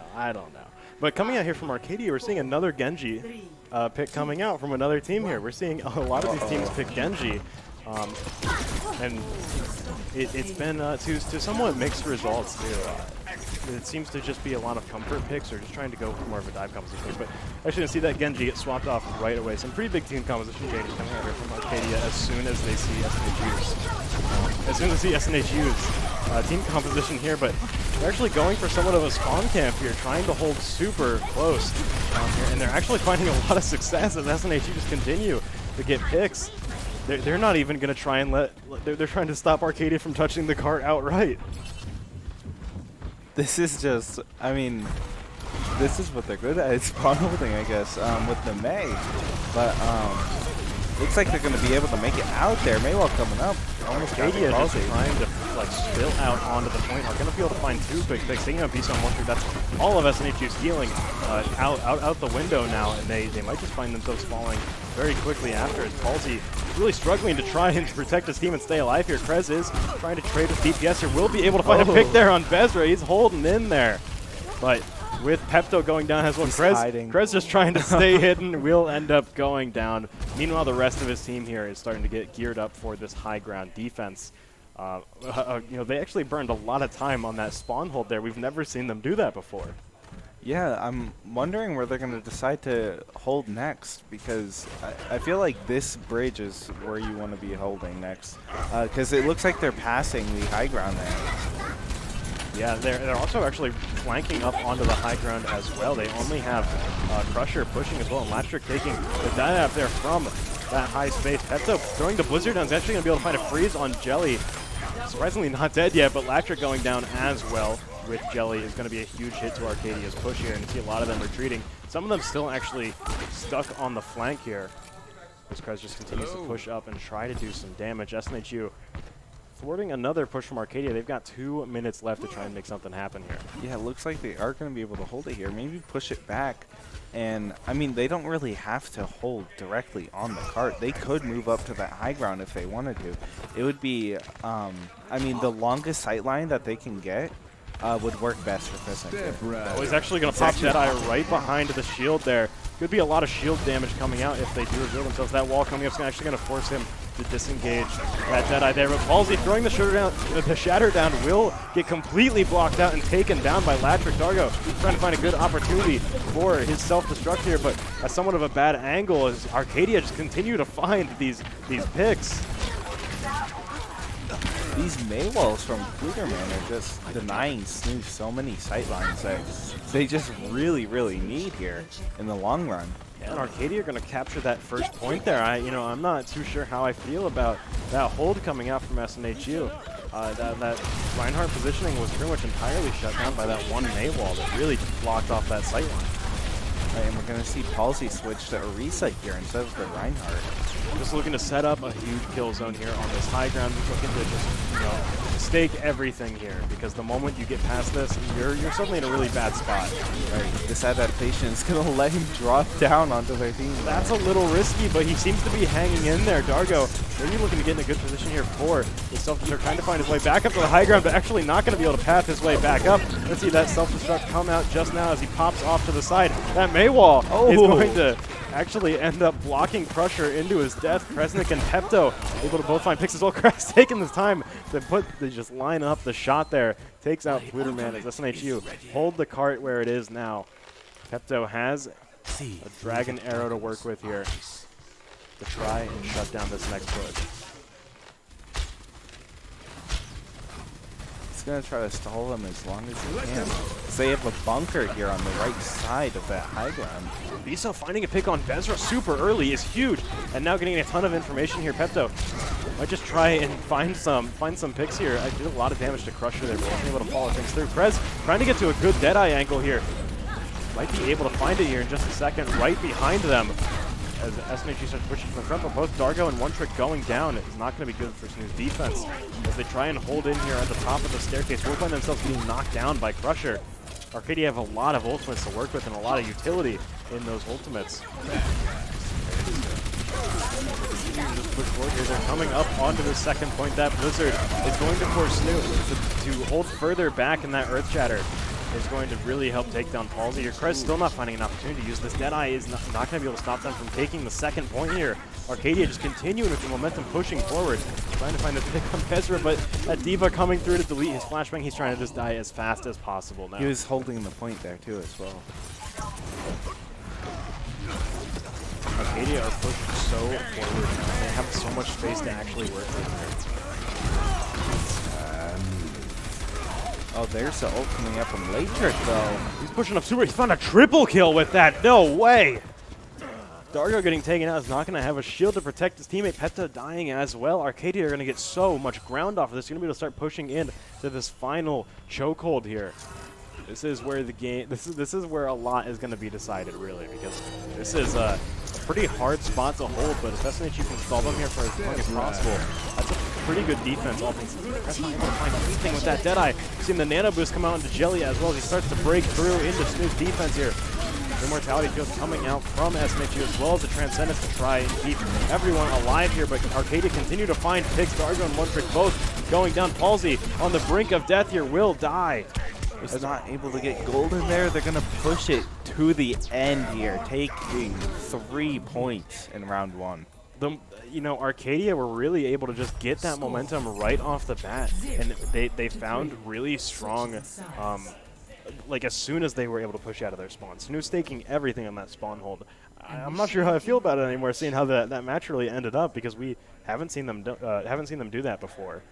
know. But coming out here from Arcadia, we're seeing another Genji pick coming out from another team here. We're seeing a lot of these teams pick Genji. And it's been to somewhat mixed results too. It seems to just be a lot of comfort picks or just trying to go for more of a dive composition. But actually, to see that Genji get swapped off right away. Some pretty big team composition changes coming out here from Arcadia as soon as they see SNHU's team composition here. But they're actually going for somewhat of a spawn camp here, trying to hold super close here. And they're actually finding a lot of success as SNHU just continue to get picks. They're not even going to try and they're trying to stop Arcadia from touching the cart outright. This is just, I mean, this is what they're good at. It's spawn holding, I guess, with the Mei. But looks like they're going to be able to make it out there. Maywell coming up. Arcadia is just trying to spill out onto the point. Are going to be able to find two quick picks. Taking out piece on one through. That's all of SNHU's healing out the window now, and they might just find themselves falling very quickly after. As Palsy really struggling to try and protect his team and stay alive here. Krez is trying to trade with DPS here. Will be able to find a pick there on Bezra. He's holding in there, but with Pepto going down as well, Krez just trying to stay hidden, will end up going down. Meanwhile, the rest of his team here is starting to get geared up for this high ground defense. They actually burned a lot of time on that spawn hold there. We've never seen them do that before. Yeah, I'm wondering where they're going to decide to hold next, because I feel like this bridge is where you want to be holding next, because it looks like they're passing the high ground there. Yeah, they're also actually flanking up onto the high ground as well. They only have Crusher pushing as well, and Lattrick taking the dive there from that high space. Pepto throwing the Blizzard down. He's actually going to be able to find a freeze on Jelly. Surprisingly not dead yet, but Lattrick going down as well with Jelly is going to be a huge hit to Arcadia's push here, and you see a lot of them retreating. Some of them still actually stuck on the flank here. This Krez just continues to push up and try to do some damage. SNHU thwarting another push from Arcadia. They've got 2 minutes left to try and make something happen here. Yeah, it looks like they are going to be able to hold it here. Maybe push it back. And, I mean, they don't really have to hold directly on the cart. They could move up to that high ground if they wanted to. It would be, I mean, the longest sight line that they can get would work best for this. Oh, he's actually going to pop Jedi right behind the shield there. Could be a lot of shield damage coming out if they do reveal themselves. That wall coming up is actually going to force him to disengage that Jedi there. But Palsy throwing the shatter down will get completely blocked out and taken down by Lattrick. Dargo trying to find a good opportunity for his self-destruct here, but at somewhat of a bad angle as Arcadia just continue to find these picks. These Maywalls from Klugerman are just denying SNHU so many sightlines that they just really, really need here in the long run. Yeah, and Arcadia are going to capture that first point there. I'm not too sure how I feel about that hold coming out from SNHU. That Reinhardt positioning was pretty much entirely shut down by that one Maywall that really blocked off that sightline. Right, and we're going to see Palsy switch to Orisa here instead of the Reinhardt. Just looking to set up a huge kill zone here on this high ground. Just looking to just, stake everything here, because the moment you get past this, you're suddenly in a really bad spot. Right. This adaptation is going to let him drop down onto their team. That's a little risky, but he seems to be hanging in there. Dargo maybe looking to get in a good position here for the self-destruct, trying to find his way back up to the high ground, but actually not going to be able to path his way back up. Let's see that self-destruct come out just now as he pops off to the side. That Maywall is going to actually end up blocking Crusher into his death. Kresnik and Pepto able to both find picks as well. Kres taking the time to just line up the shot there. Takes out Pluterman as SNHU hold the cart where it is now. Pepto has a dragon arrow to work with here to try and shut down this next push. He's going to try to stall them as long as he can. They have a bunker here on the right side of that high ground. Biso finding a pick on Bezra super early is huge, and now getting a ton of information here. Pepto might just try and find some picks here. I did a lot of damage to Crusher there, but wasn't able to follow things through. Krez trying to get to a good Deadeye angle here. Might be able to find it here in just a second, right behind them. As SNHU starts pushing from the front, but both Dargo and One Trick going down is not going to be good for Snoo's defense. As they try and hold in here at the top of the staircase, will find themselves being knocked down by Crusher. Arcadia have a lot of ultimates to work with and a lot of utility in those ultimates. Just push forward here. They're coming up onto the second point. That Blizzard is going to force Snoo to hold further back in that Earth Shatter. Is going to really help take down Palsy here. Krez still not finding an opportunity to use this. Deadeye is not going to be able to stop them from taking the second point here. Arcadia just continuing with the momentum, pushing forward, trying to find the pick on Bezra, but that Diva coming through to delete his flashbang. He's trying to just die as fast as possible now. He was holding the point there too as well. Arcadia are pushed so forward now. They have so much space to actually work with here. Oh, there's the ult coming up from Laytrick, though. He's pushing up super. He's found a triple kill with that. No way. Dargo getting taken out is not going to have a shield to protect his teammate. Pepta dying as well. Arcadia are going to get so much ground off of this. They're going to be able to start pushing in to this final chokehold here. This is where the game. This is where a lot is going to be decided, really, because this is a pretty hard spot to hold. But if SNHU can stall them here for as long as possible, that's a pretty good defense. All things considered, that's not able to find anything with that Deadeye. Seeing the Nano Boost come out into Jelly as well as he starts to break through into Snoo's defense here. The Immortality Field coming out from SNHU as well as the Transcendence to try and keep everyone alive here. But Arcadia continue to find picks. Dargo and One Trick both going down. Palsy on the brink of death here will die. Is not able to get gold in there. They're going to push it to the end here, taking 3 points in round one. Arcadia were really able to just get that momentum right off the bat, and they found really strong, like as soon as they were able to push out of their spawn. Snoo staking everything on that spawn hold. I'm not sure how I feel about it anymore, seeing how that match really ended up, because we haven't seen them do that before.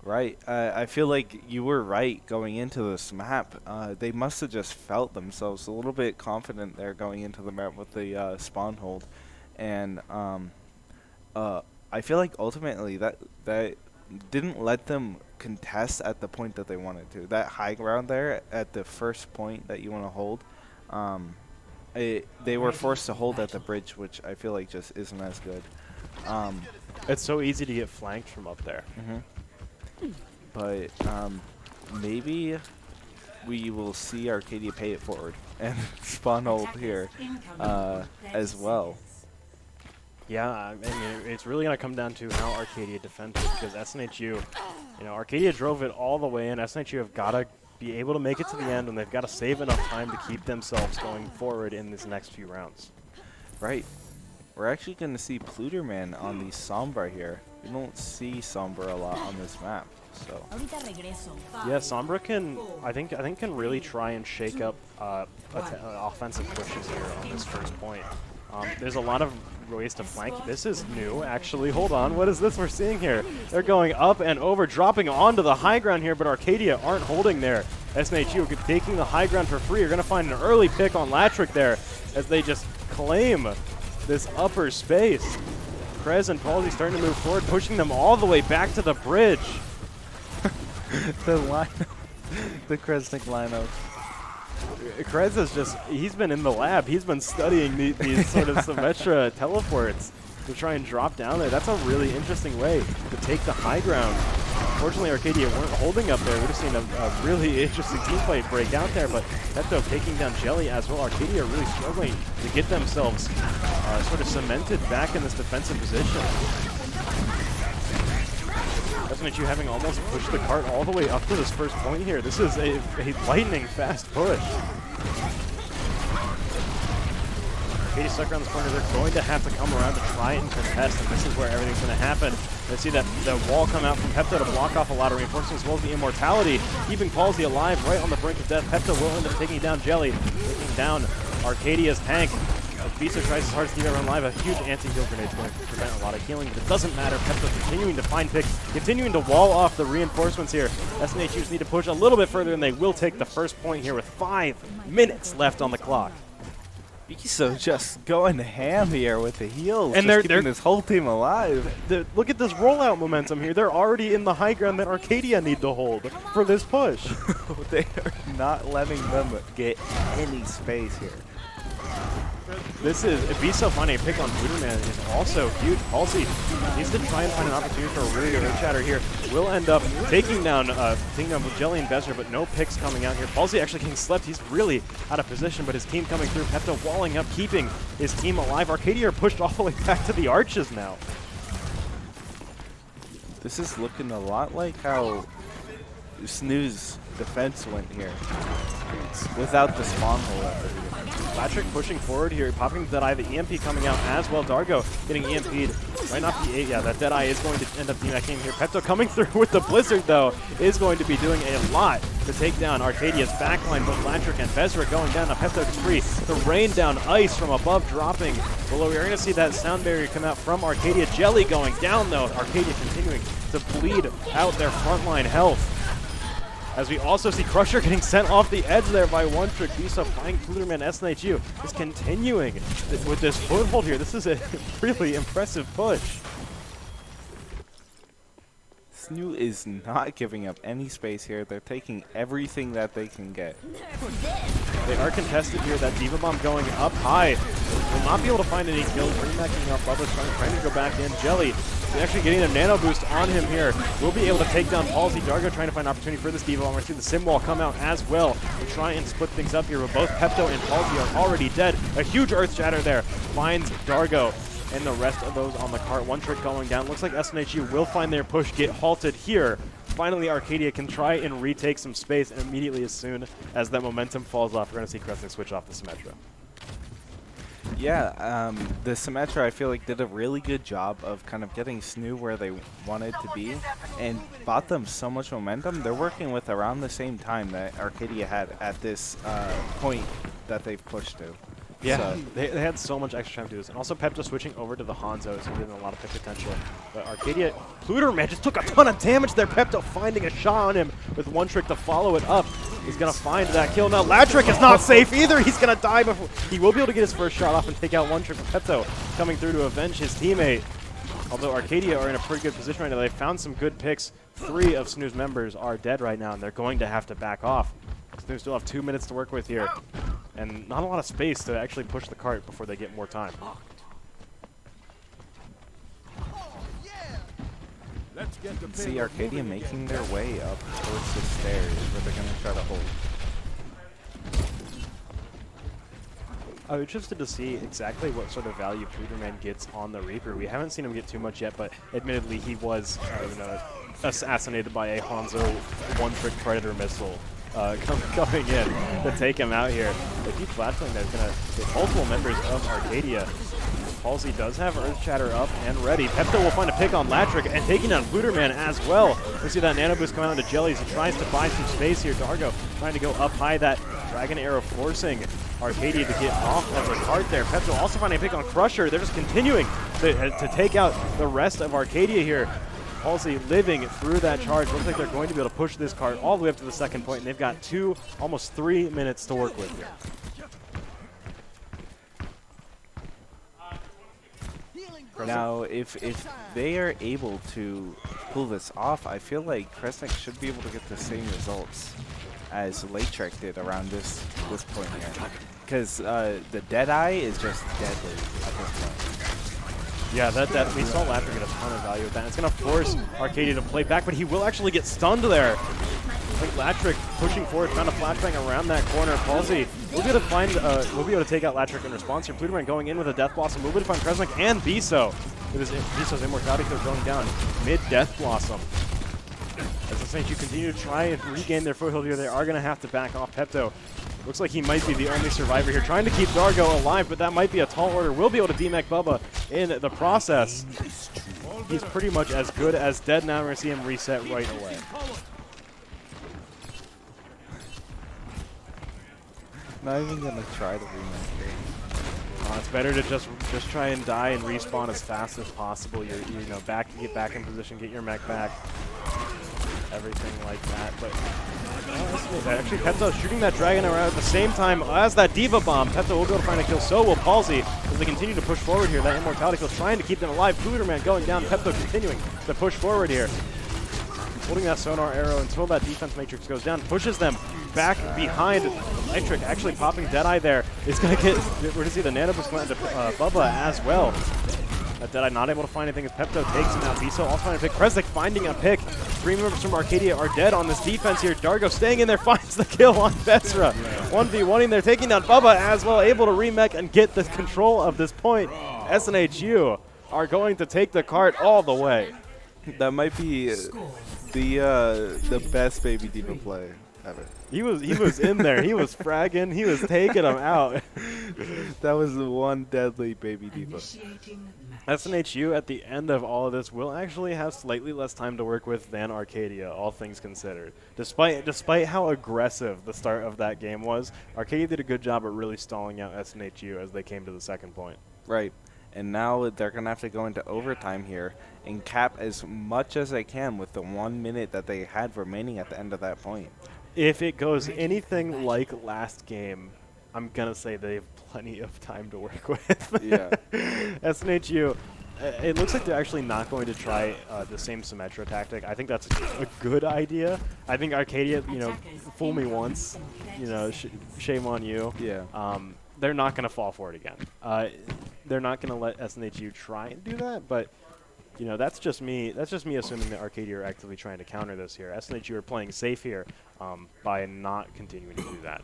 Right. I feel like you were right going into this map. They must have just felt themselves a little bit confident there going into the map with the spawn hold. And I feel like ultimately that didn't let them contest at the point that they wanted to. That high ground there at the first point that you want to hold, they were forced to hold at the bridge, which I feel like just isn't as good. It's so easy to get flanked from up there. But maybe we will see Arcadia pay it forward and spawn hold here as well. Yeah, I mean, it's really going to come down to how Arcadia defends it, because SNHU, Arcadia drove it all the way in. SNHU have got to be able to make it to the end, and they've got to save enough time to keep themselves going forward in these next few rounds. Right. We're actually going to see Pluterman on the Sombra here. We don't see Sombra a lot on this map, so. Yeah, Sombra can really try and shake up offensive pushes here on this first point. There's a lot of ways to flank. This is new, actually. Hold on, what is this we're seeing here? They're going up and over, dropping onto the high ground here, but Arcadia aren't holding there. SNHU taking the high ground for free. You're going to find an early pick on Latrick there as they just claim this upper space. Krez and Palsy starting to move forward, pushing them all the way back to the bridge. The lineup, the Kresnik lineup. Krez is he's been in the lab. He's been studying these sort of Symmetra teleports to try and drop down there. That's a really interesting way to take the high ground. Unfortunately, Arcadia weren't holding up there. We would have seen a really interesting team fight break out there, but Pepto taking down Jelly as well. Arcadia really struggling to get themselves sort of cemented back in this defensive position. SNHU having almost pushed the cart all the way up to this first point here. This is a lightning fast push. Arcadia stuck around this corner. They're going to have to come around to try and contest, and this is where everything's going to happen. Let's see that the wall come out from Pepto to block off a lot of reinforcements, as well as the immortality, keeping Palsy alive right on the brink of death. Pepto will end up taking down Jelly, taking down Arcadia's tank. Visa tries his hardest to keep everyone alive. A huge anti-heal grenade is going to prevent a lot of healing, but it doesn't matter. Pepto continuing to find picks, continuing to wall off the reinforcements here. SNHUs need to push a little bit further, and they will take the first point here with 5 minutes left on the clock. Biso just going ham here with the heals, and just they're keeping this whole team alive. Look at this rollout momentum here. They're already in the high ground that Arcadia need to hold for this push. They are not letting them get any space here. This is Ibiso finding a pick on Booterman is also huge. Palsy needs to try and find an opportunity for a really good chatter here. Will end up taking down with Jelly and Bezer, but no picks coming out here. Palsy actually getting slept. He's really out of position, but his team coming through. Pepto walling up, keeping his team alive. Arcadia are pushed all the way back to the arches now. This is looking a lot like how SNHU's defense went here, without the spawn hole at the beginning. Patrick pushing forward here, popping the Deadeye, the EMP coming out as well. Dargo getting EMP'd right off the 8. Yeah, that Deadeye is going to end up being that game here. Pepto coming through with the Blizzard, though, is going to be doing a lot to take down Arcadia's backline. Both Patrick and Bezra going down. Now Pepto gets free. The rain down ice from above dropping below. We're going to see that sound barrier come out from Arcadia. Jelly going down, though. Arcadia continuing to bleed out their frontline health. As we also see Crusher getting sent off the edge there by One Trick. Bisa flying Pluderman. SNHU is continuing with this foothold here. This is a really impressive push. SNHU is not giving up any space here. They're taking everything that they can get. They are contested here. That Diva Bomb going up high. Will not be able to find any kills. Remacking up Bubba's trying to go back in. Jelly actually getting a nano boost on him here. Will be able to take down Palsy. Dargo trying to find an opportunity for this Diva Bomb. We're see the Sim Wall come out as well to try and split things up here. But both Pepto and Palsy are already dead. A huge Earth Shatter there finds Dargo. And the rest of those on the cart. One Trick going down. Looks like SNHU will find their push get halted here. Finally, Arcadia can try and retake some space, and immediately as soon as that momentum falls off, we're going to see Kresnik switch off the Symmetra. Yeah, the Symmetra I feel like did a really good job of kind of getting SNHU where they wanted to be and bought them so much momentum. They're working with around the same time that Arcadia had at this point that they've pushed to. Yeah, so they had so much extra time to do this. And also Pepto switching over to the Hanzo, so giving a lot of pick potential. But Arcadia, Pluderman just took a ton of damage there. Pepto finding a shot on him with One Trick to follow it up. He's going to find that kill. Now Latrick is not safe either. He's going to die before. He will be able to get his first shot off and take out One Trick. Pepto coming through to avenge his teammate. Although Arcadia are in a pretty good position right now. They found some good picks. 3 of SNHU's members are dead right now, and they're going to have to back off. SNHU still have 2 minutes to work with here. And not a lot of space to actually push the cart before they get more time. See Arcadia making their way up towards the stairs where they're going to try to hold. I'm interested to see exactly what sort of value Pluderman gets on the Reaper. We haven't seen him get too much yet, but admittedly he was assassinated by a Hanzo One-Trick Predator missile. Coming in to take him out here. The deep flashbang that's going to get multiple members of Arcadia. Palsy does have Earth Shatter up and ready. Pepto will find a pick on Latrick and taking down Pluderman as well. We see that Nano Boost come out into Jellies. He tries to buy some space here. Dargo trying to go up high. That Dragon Arrow forcing Arcadia to get off of the cart there. Pepto also finding a pick on Crusher. They're just continuing to take out the rest of Arcadia here. Palsy living through that charge. Looks like they're going to be able to push this cart all the way up to the second point, and they've got almost 3 minutes to work with here. Now, if they are able to pull this off, I feel like Kresnik should be able to get the same results as Latrek did around this point here. Because the Deadeye is just deadly at this point. Yeah, we saw Latcher get a ton of value with that. It's going to force Arcadia to play back, but he will actually get stunned there. I think Lattrick pushing forward, found a flashbang around that corner. Palsy will be able to find, will be able to take out Lattrick in response here. Pluderman going in with a Death Blossom, will be able to find Kresnik and Biso. With his Biso's Immortality Code going down mid Death Blossom. As the SNHU continue to try and regain their foothold here, they are going to have to back off Pepto. Looks like he might be the only survivor here, trying to keep Dargo alive, but that might be a tall order. Will be able to DMAC Bubba in the process. He's pretty much as good as dead now. We're going to see him reset right away. Not even gonna try the rematch. It's better to just try and die and respawn as fast as possible. You know, get back in position, get your mech back, everything like that. But actually, Pepto shooting that dragon around at the same time as that Diva Bomb. Pepto will be able to find a kill. So will Palsy as they continue to push forward here. That Immortality Kill trying to keep them alive. Pluderman going down. Pepto continuing to push forward here. Holding that sonar arrow until that defense matrix goes down, pushes them back behind. Electric actually popping Deadeye there. Is going to get, we're going to see the Nano Boost land to Bubba as well. Deadeye not able to find anything as Pepto takes him out. Biso also finding a pick. Kresnik finding a pick. 3 members from Arcadia are dead on this defense here. Dargo staying in there, finds the kill on Vesra. 1v1ing there, taking down Bubba as well, able to remech and get the control of this point. SNHU are going to take the cart all the way. That might be the best Baby Diva play ever. He was in there. He was fragging. He was taking them out. That was the one deadly Baby Diva. SNHU at the end of all of this will actually have slightly less time to work with than Arcadia, all things considered. Despite how aggressive the start of that game was, Arcadia did a good job at really stalling out SNHU as they came to the second point. Right. And now they're going to have to go into overtime here and cap as much as they can with the 1 minute that they had remaining at the end of that point. If it goes anything like last game, I'm going to say they have plenty of time to work with. Yeah. SNHU, it looks like they're actually not going to try the same Symmetra tactic. I think that's a good idea. I think Arcadia, fool me once, shame on you. Yeah. They're not going to fall for it again. They're not going to let SNHU try and do that, but that's just me. That's just me assuming that Arcadia are actively trying to counter this here. SNHU are playing safe here by not continuing to do that.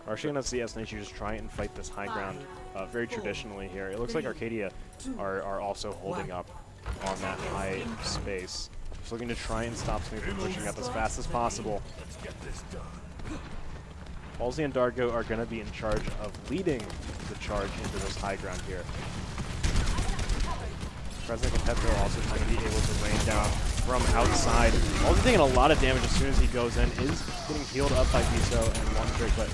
We're actually going to see SNHU just try and fight this high ground very traditionally here. It looks like Arcadia are also holding up on that high space. Just looking to try and stop Smooth from pushing up as fast as possible. Palsy and Dargo are going to be in charge of leading the charge into this high ground here. Kresnik and Petro also trying to be able to rain down from outside. Also taking a lot of damage as soon as he goes in. Is getting healed up by Biso and One Trick, but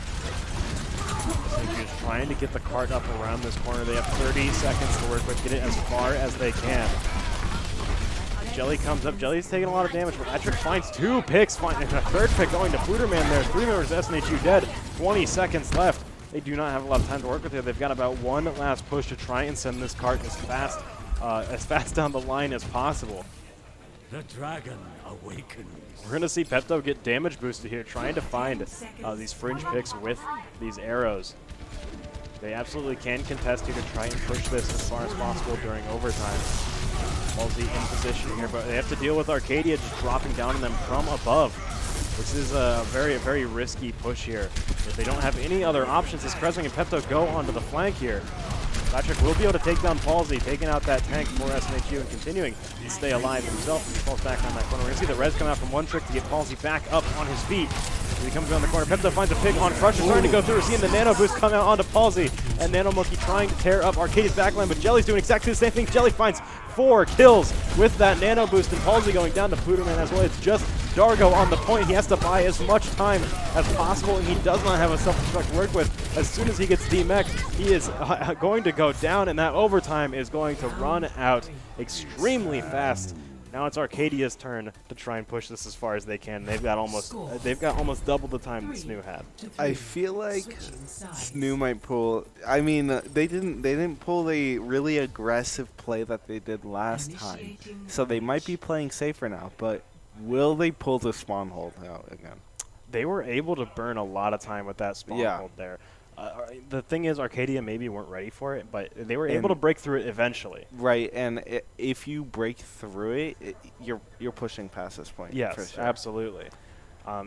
just trying to get the cart up around this corner. They have 30 seconds to work with. Get it as far as they can. Jelly comes up. Jelly's taking a lot of damage, but Patrick finds 2 picks. And a 3rd pick going to Pluderman there. 3 members of SNHU dead. 20 seconds left. They do not have a lot of time to work with here. They've got about one last push to try and send this cart as fast down the line as possible. The dragon awakens. We're going to see Pepto get damage boosted here, trying to find these fringe picks with these arrows. They absolutely can contest here to try and push this as far as possible during overtime. Palsy in position here, but they have to deal with Arcadia just dropping down on them from above. This is a very, very risky push here. If they don't have any other options, as Kresnik and Pepto go onto the flank here. Patrick will be able to take down Palsy, taking out that tank for SNHU and continuing to stay alive himself. He falls back on that corner. We're going to see the res come out from One Trick to get Palsy back up on his feet. As he comes around the corner, Pepto finds a pick on Crusher, starting to go through. We're seeing the Nano Boost come out onto Palsy, and Nano Monkey trying to tear up Arcadia's backline, but Jelly's doing exactly the same thing. Jelly finds 4 kills with that Nano Boost, and Palsy going down to Pluderman as well. It's just Dargo on the point. He has to buy as much time as possible, and he does not have a self-destruct to work with. As soon as he gets demeched, he is going to go down, and that overtime is going to run out extremely fast. Now it's Arcadia's turn to try and push this as far as they can. They've got almost double the time that SNHU had. I feel like SNHU might pull. I mean, they didn't pull the really aggressive play that they did last time, so they might be playing safer now. But will they pull the spawn hold out again? They were able to burn a lot of time with that spawn hold there. The thing is, Arcadia maybe weren't ready for it, but they were And able to break through it eventually. Right, and if you break through it, you're pushing past this point. Yes, for sure. absolutely.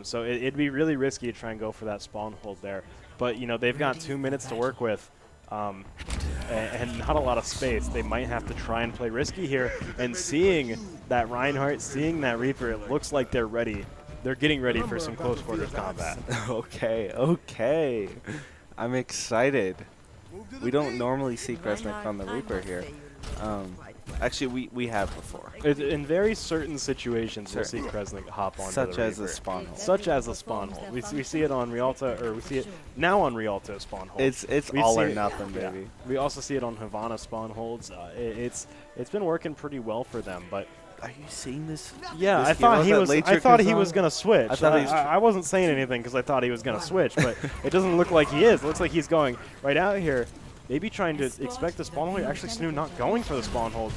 So it'd be really risky to try and go for that spawn hold there. But, you know, they've got 2 minutes to work with and not a lot of space. They might have to try and play risky here. And seeing that Reinhardt, seeing that Reaper, it looks like they're ready. They're getting ready for some close quarters combat. Okay. I'm excited. We don't normally see Kresnik on the Reaper here. Actually, we have before. In very certain situations, we'll see Kresnik hop on Such the as Reaper. a spawn hold. Such as a spawn hold. We see it on Rialto, or we see it now on Rialto spawn hold. It's We all see or it- nothing, yeah. baby. We also see it on Havana spawn holds. It's been working pretty well for them, but Are you seeing this? yeah, this I thought hero he that was. I Laytrick thought is he on? was gonna switch. I thought he was I wasn't saying anything because I thought he was gonna switch, but it doesn't look like he is. It looks like he's going right out here, maybe trying to expect the spawn hold. Actually, SNHU not going for the spawn hold,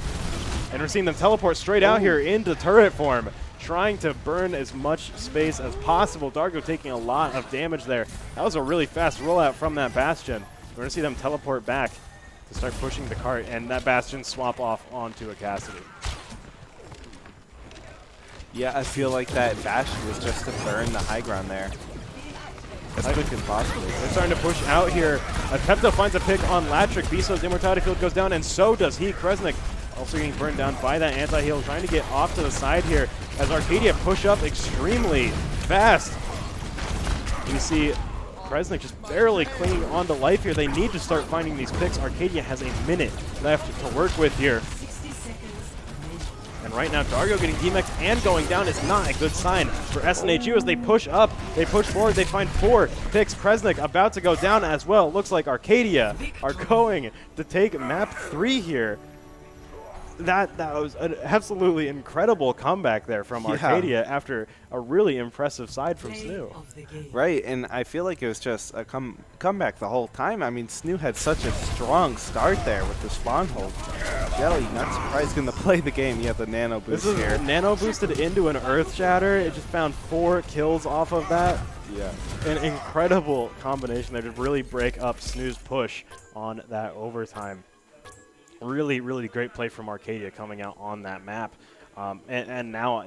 and we're seeing them teleport straight out here into turret form, trying to burn as much space as possible. Dargo taking a lot of damage there. That was a really fast rollout from that Bastion. We're gonna see them teleport back to start pushing the cart, and that Bastion swap off onto a Cassidy. Yeah, I feel like that bash was just to burn the high ground there. As quick as possible. They're starting to push out here. Pepto finds a pick on Latrick. Biso's immortality field goes down, and so does he. Kresnik also getting burned down by that anti-heal, trying to get off to the side here as Arcadia push up extremely fast. We see Kresnik just barely clinging on to life here. They need to start finding these picks. Arcadia has a minute left to work with here. And right now, Dargo getting DMX and going down is not a good sign for SNHU as they push up, they push forward, they find 4 picks. Kresnik about to go down as well. Looks like Arcadia are going to take map 3 here. That was an absolutely incredible comeback there from Arcadia after a really impressive side from SNHU. Right, and I feel like it was just a comeback the whole time. I mean, SNHU had such a strong start there with the spawn hold. Jelly, not surprised, going to play the game. You have the nano boost This is here. nano boosted into an Earth Shatter. It just found 4 kills off of that. Yeah. An incredible combination there to really break up SNHU's push on that overtime. Really, really great play from Arcadia coming out on that map. And now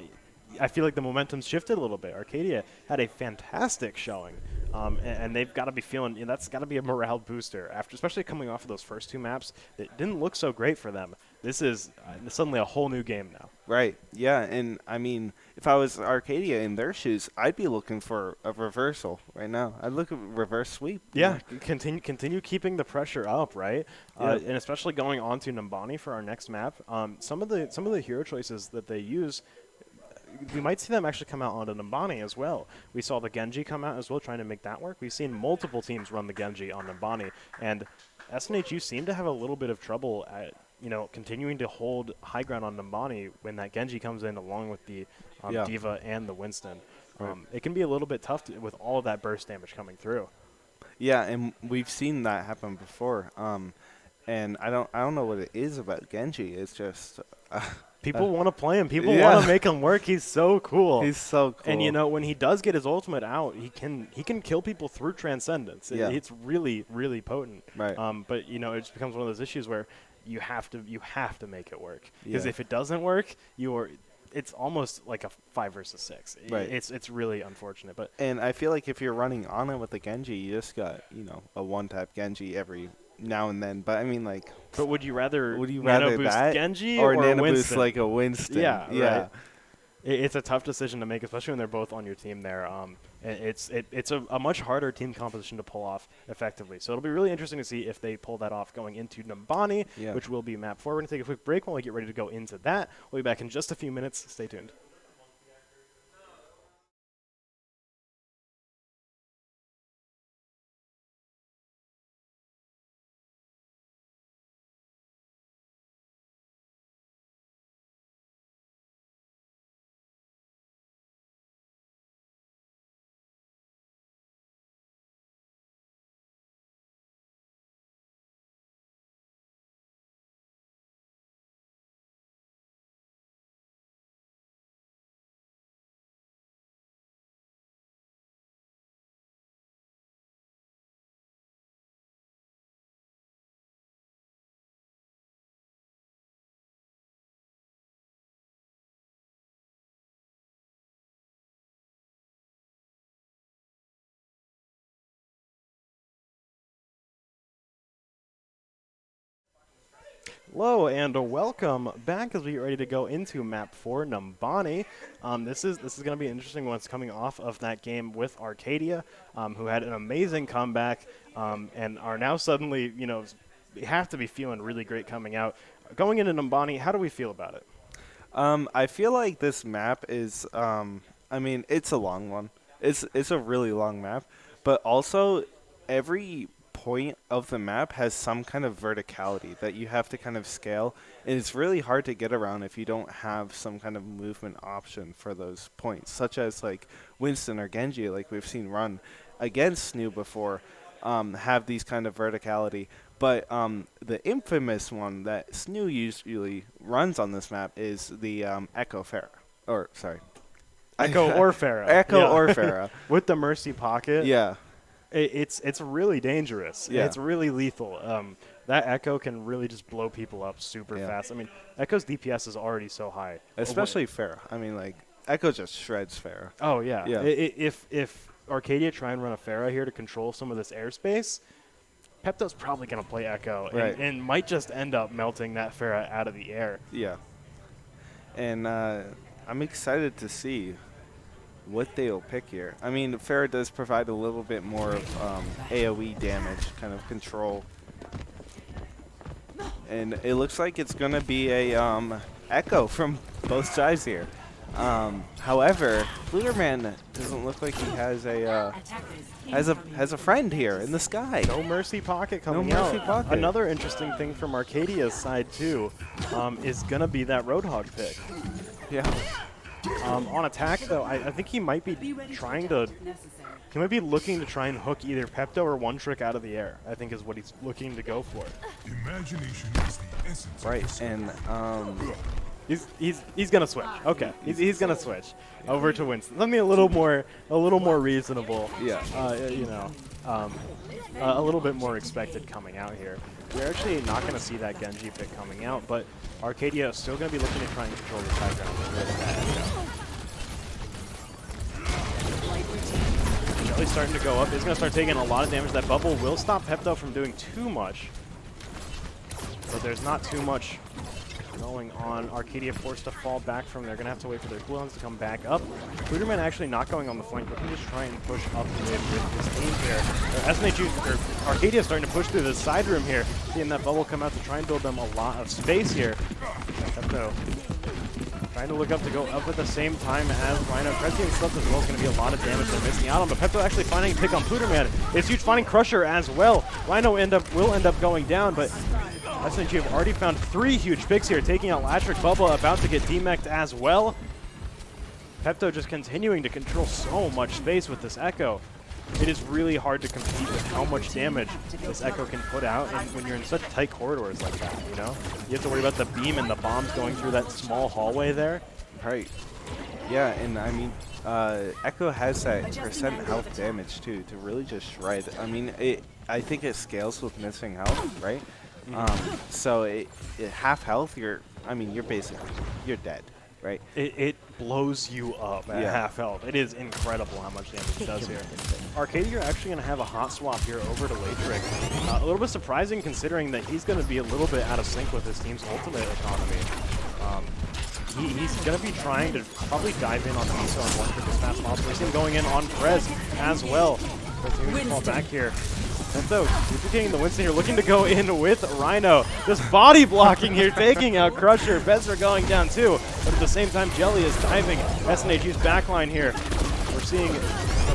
I feel like the momentum's shifted a little bit. Arcadia had a fantastic showing. And they've got to be feeling, that's got to be a morale booster, after, especially coming off of those first 2 maps. It didn't look so great for them. This is suddenly a whole new game now. Right, yeah, and I mean, if I was Arcadia in their shoes, I'd be looking for a reversal right now. I'd look at reverse sweep. Yeah, continue keeping the pressure up, right? Yep. And especially going on to Nambani for our next map. Some of the hero choices that they use, we might see them actually come out onto Nambani as well. We saw the Genji come out as well, trying to make that work. We've seen multiple teams run the Genji on Nambani, and SNHU seem to have a little bit of trouble at continuing to hold high ground on Nambani when that Genji comes in along with the D.Va and the Winston. It can be a little bit tough with all of that burst damage coming through. Yeah, and we've seen that happen before. And I don't know what it is about Genji. It's just People want to play him. People Yeah. want to make him work. He's so cool. he's so cool. And when he does get his ultimate out, he can kill people through transcendence. Yeah. It's really, really potent. Right. But it just becomes one of those issues where you have to make it work, because Yeah. if it doesn't work, it's almost like a 5 versus 6. Right. It's really unfortunate. But And I feel like if you're running on it with the Genji, you just got, a one-tap Genji every now and then. But I mean, like, would you rather nano nano boost that Genji or or nano boost Winston? like a Winston? Yeah, yeah. right. It's a tough decision to make, especially when they're both on your team there. It's a much harder team composition to pull off effectively. So it'll be really interesting to see if they pull that off going into Nambani, Yeah. which will be map 4. We're going to take a quick break while we get ready to go into that. We'll be back in just a few minutes. Stay tuned. Hello and welcome back as we get ready to go into map 4, Numbani. This is going to be an interesting one. It's coming off of that game with Arcadia, who had an amazing comeback and are now suddenly, have to be feeling really great coming out. Going into Numbani, how do we feel about it? I feel like this map is, it's a long one. It's a really long map, but also every point of the map has some kind of verticality that you have to kind of scale, and it's really hard to get around if you don't have some kind of movement option for those points, such as like Winston or Genji, like we've seen run against SNHU before, have these kind of verticality. But the infamous one that SNHU usually runs on this map is the Echo Farah. Or, sorry. Echo or Farah. Echo or Farah. With the Mercy Pocket. Yeah. It's really dangerous. Yeah. It's really lethal. That Echo can really just blow people up super fast. I mean, Echo's DPS is already so high. Especially Farah. I mean, like, Echo just shreds Farah. Oh, yeah. Yeah. If Arcadia try and run a Farah here to control some of this airspace, Pepto's probably going to play Echo and might just end up melting that Farah out of the air. Yeah. And I'm excited to see what they'll pick here. I mean, Farah does provide a little bit more of AoE damage, kind of control. And it looks like it's going to be a Echo from both sides here. However, Fluterman doesn't look like he has a friend here in the sky. No Mercy Pocket coming No out. Mercy Pocket. Another interesting thing from Arcadia's side too is going to be that Roadhog pick. Yeah. On attack, though, I think he might be trying to. He might be looking to try and hook either Pepto or One Trick out of the air. I think is what he's looking to go for. Imagination is the essence. Right, and he's gonna switch. Okay, he's gonna switch over to Winston. Something a little more reasonable. Yeah. A little bit more expected coming out here. We're actually not going to see that Genji pick coming out, but Arcadia is still going to be looking to try and control the high ground with that. Jelly's starting to go up. It's going to start taking a lot of damage. That bubble will stop Pepto from doing too much, but there's not too much going on. Arcadia forced to fall back from there. Going to have to wait for their cooldowns to come back up. Fluterman actually not going on the flank, but can just try and push up with his team here. SNHU, Arcadia starting to push through the side room here. Seeing that bubble come out to try and build them a lot of space here. Pepto trying to look up to go up at the same time as Rhino. Kresge and stuff as well is going to be a lot of damage they're missing out on, but Pepto actually finding a pick on Fluterman. It's huge, finding Crusher as well. Rhino will end up going down, but SNHU have already found 3 huge picks here, taking out Latrick. Bubba about to get demeched as well. Pepto just continuing to control so much space with this Echo. It is really hard to compete with how much damage this Echo can put out, and when you're in such tight corridors like that, you know? You have to worry about the beam and the bombs going through that small hallway there. Right. Yeah, and I mean, Echo has that percent health damage too to really just shred. I mean, I think it scales with missing health, right? So half health, you're basically, you're dead, right? It blows you up at half health. It is incredible how much damage it does here. Arcadia are actually going to have a hot swap here over to Latrick. A little bit surprising considering that he's going to be a little bit out of sync with his team's ultimate economy. He's going to be trying to probably dive in on Miso and One Trick as fast as possible. We see him going in on Prez as well. Continuing to fall back here. Pepto duplicating the Winston here, looking to go in with Rhino. Just body blocking here, taking out Crusher. Bezra going down too, but at the same time, Jelly is diving SNHU's backline here. We're seeing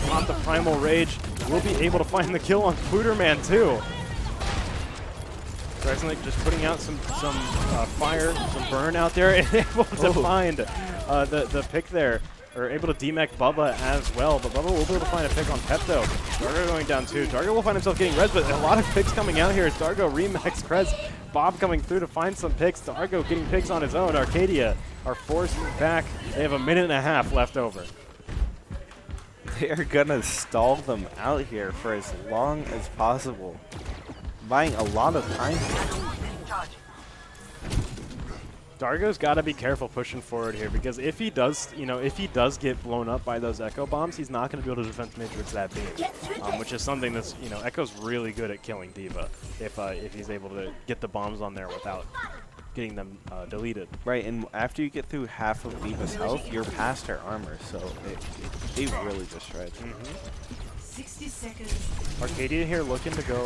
pop the Primal Rage. We'll be able to find the kill on Fluterman too. Resnick just putting out some fire, some burn out there, and able to find the pick there. Or able to demech Bubba as well, but Bubba will be able to find a pick on Pepto. Dargo going down too. Dargo will find himself getting res, but a lot of picks coming out here as Dargo remix Krez. Bob coming through to find some picks. Dargo getting picks on his own. Arcadia are forced back. They have a minute and a half left over. They're gonna stall them out here for as long as possible, buying a lot of time here. Dargo's got to be careful pushing forward here, because if he does, if he does get blown up by those Echo bombs, he's not going to be able to defend Matrix that beam, which is something that's, Echo's really good at killing D.Va if he's able to get the bombs on there without getting them deleted. Right, and after you get through half of Diva's health, you're past her armor, so it really just shreds. 60 seconds. Arcadia here looking to go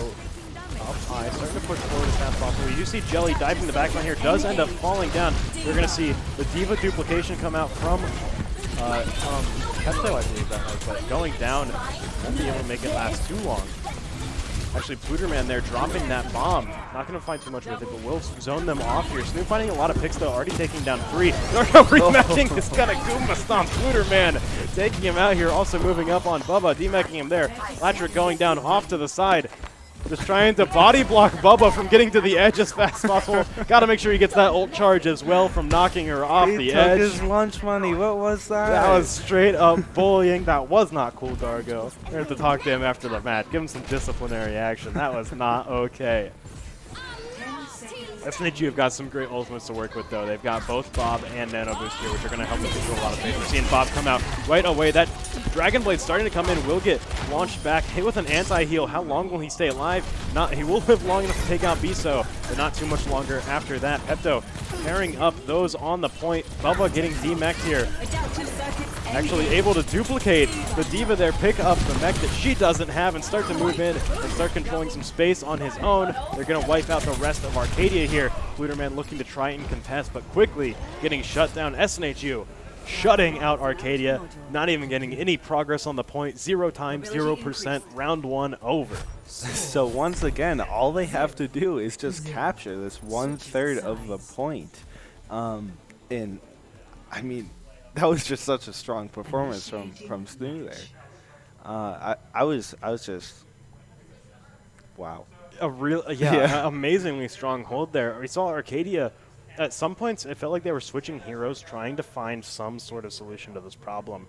up high, starting to push forward as fast as possible. You do see Jelly diving in the background here, does end up falling down. You're going to see the Diva duplication come out from Pepto, I believe that was, but going down, won't be able to make it last too long. Actually, Pluderman there dropping that bomb. Not going to find too much with it, but will zone them off here. Snoop finding a lot of picks, though, already taking down 3. Darko rematching this kind of Goomba stomp. Pluderman taking him out here, also moving up on Bubba, demecking him there. Latrick going down off to the side. Just trying to body block Bubba from getting to the edge as fast as possible. Got to make sure he gets that ult charge as well from knocking her off the edge. He took his lunch money. What was that? That was straight up bullying. That was not cool, Dargo. We're going to have to talk to him after the match. Give him some disciplinary action. That was not okay. SNHU have got some great ultimates to work with, though. They've got both Bob and Nano Boost here, which are going to help them control a lot of things. We're seeing Bob come out right away. That Dragon Blade starting to come in, will get launched back, hit with an anti-heal. How long will he stay alive? He will live long enough to take out Biso, but not too much longer after that. Pepto pairing up those on the point. Bubba getting demeched here. Actually able to duplicate the Diva there, pick up the mech that she doesn't have and start to move in and start controlling some space on his own. They're going to wipe out the rest of Arcadia here. Pluderman looking to try and contest, but quickly getting shut down. SNHU shutting out Arcadia, not even getting any progress on the point. 0 times, 0%, round 1 over. So once again, all they have to do is just capture this 1/3 of the point. And I mean, that was just such a strong performance from Snoo there. I was just, wow. A real, amazingly strong hold there. We saw Arcadia, at some points, it felt like they were switching heroes, trying to find some sort of solution to this problem.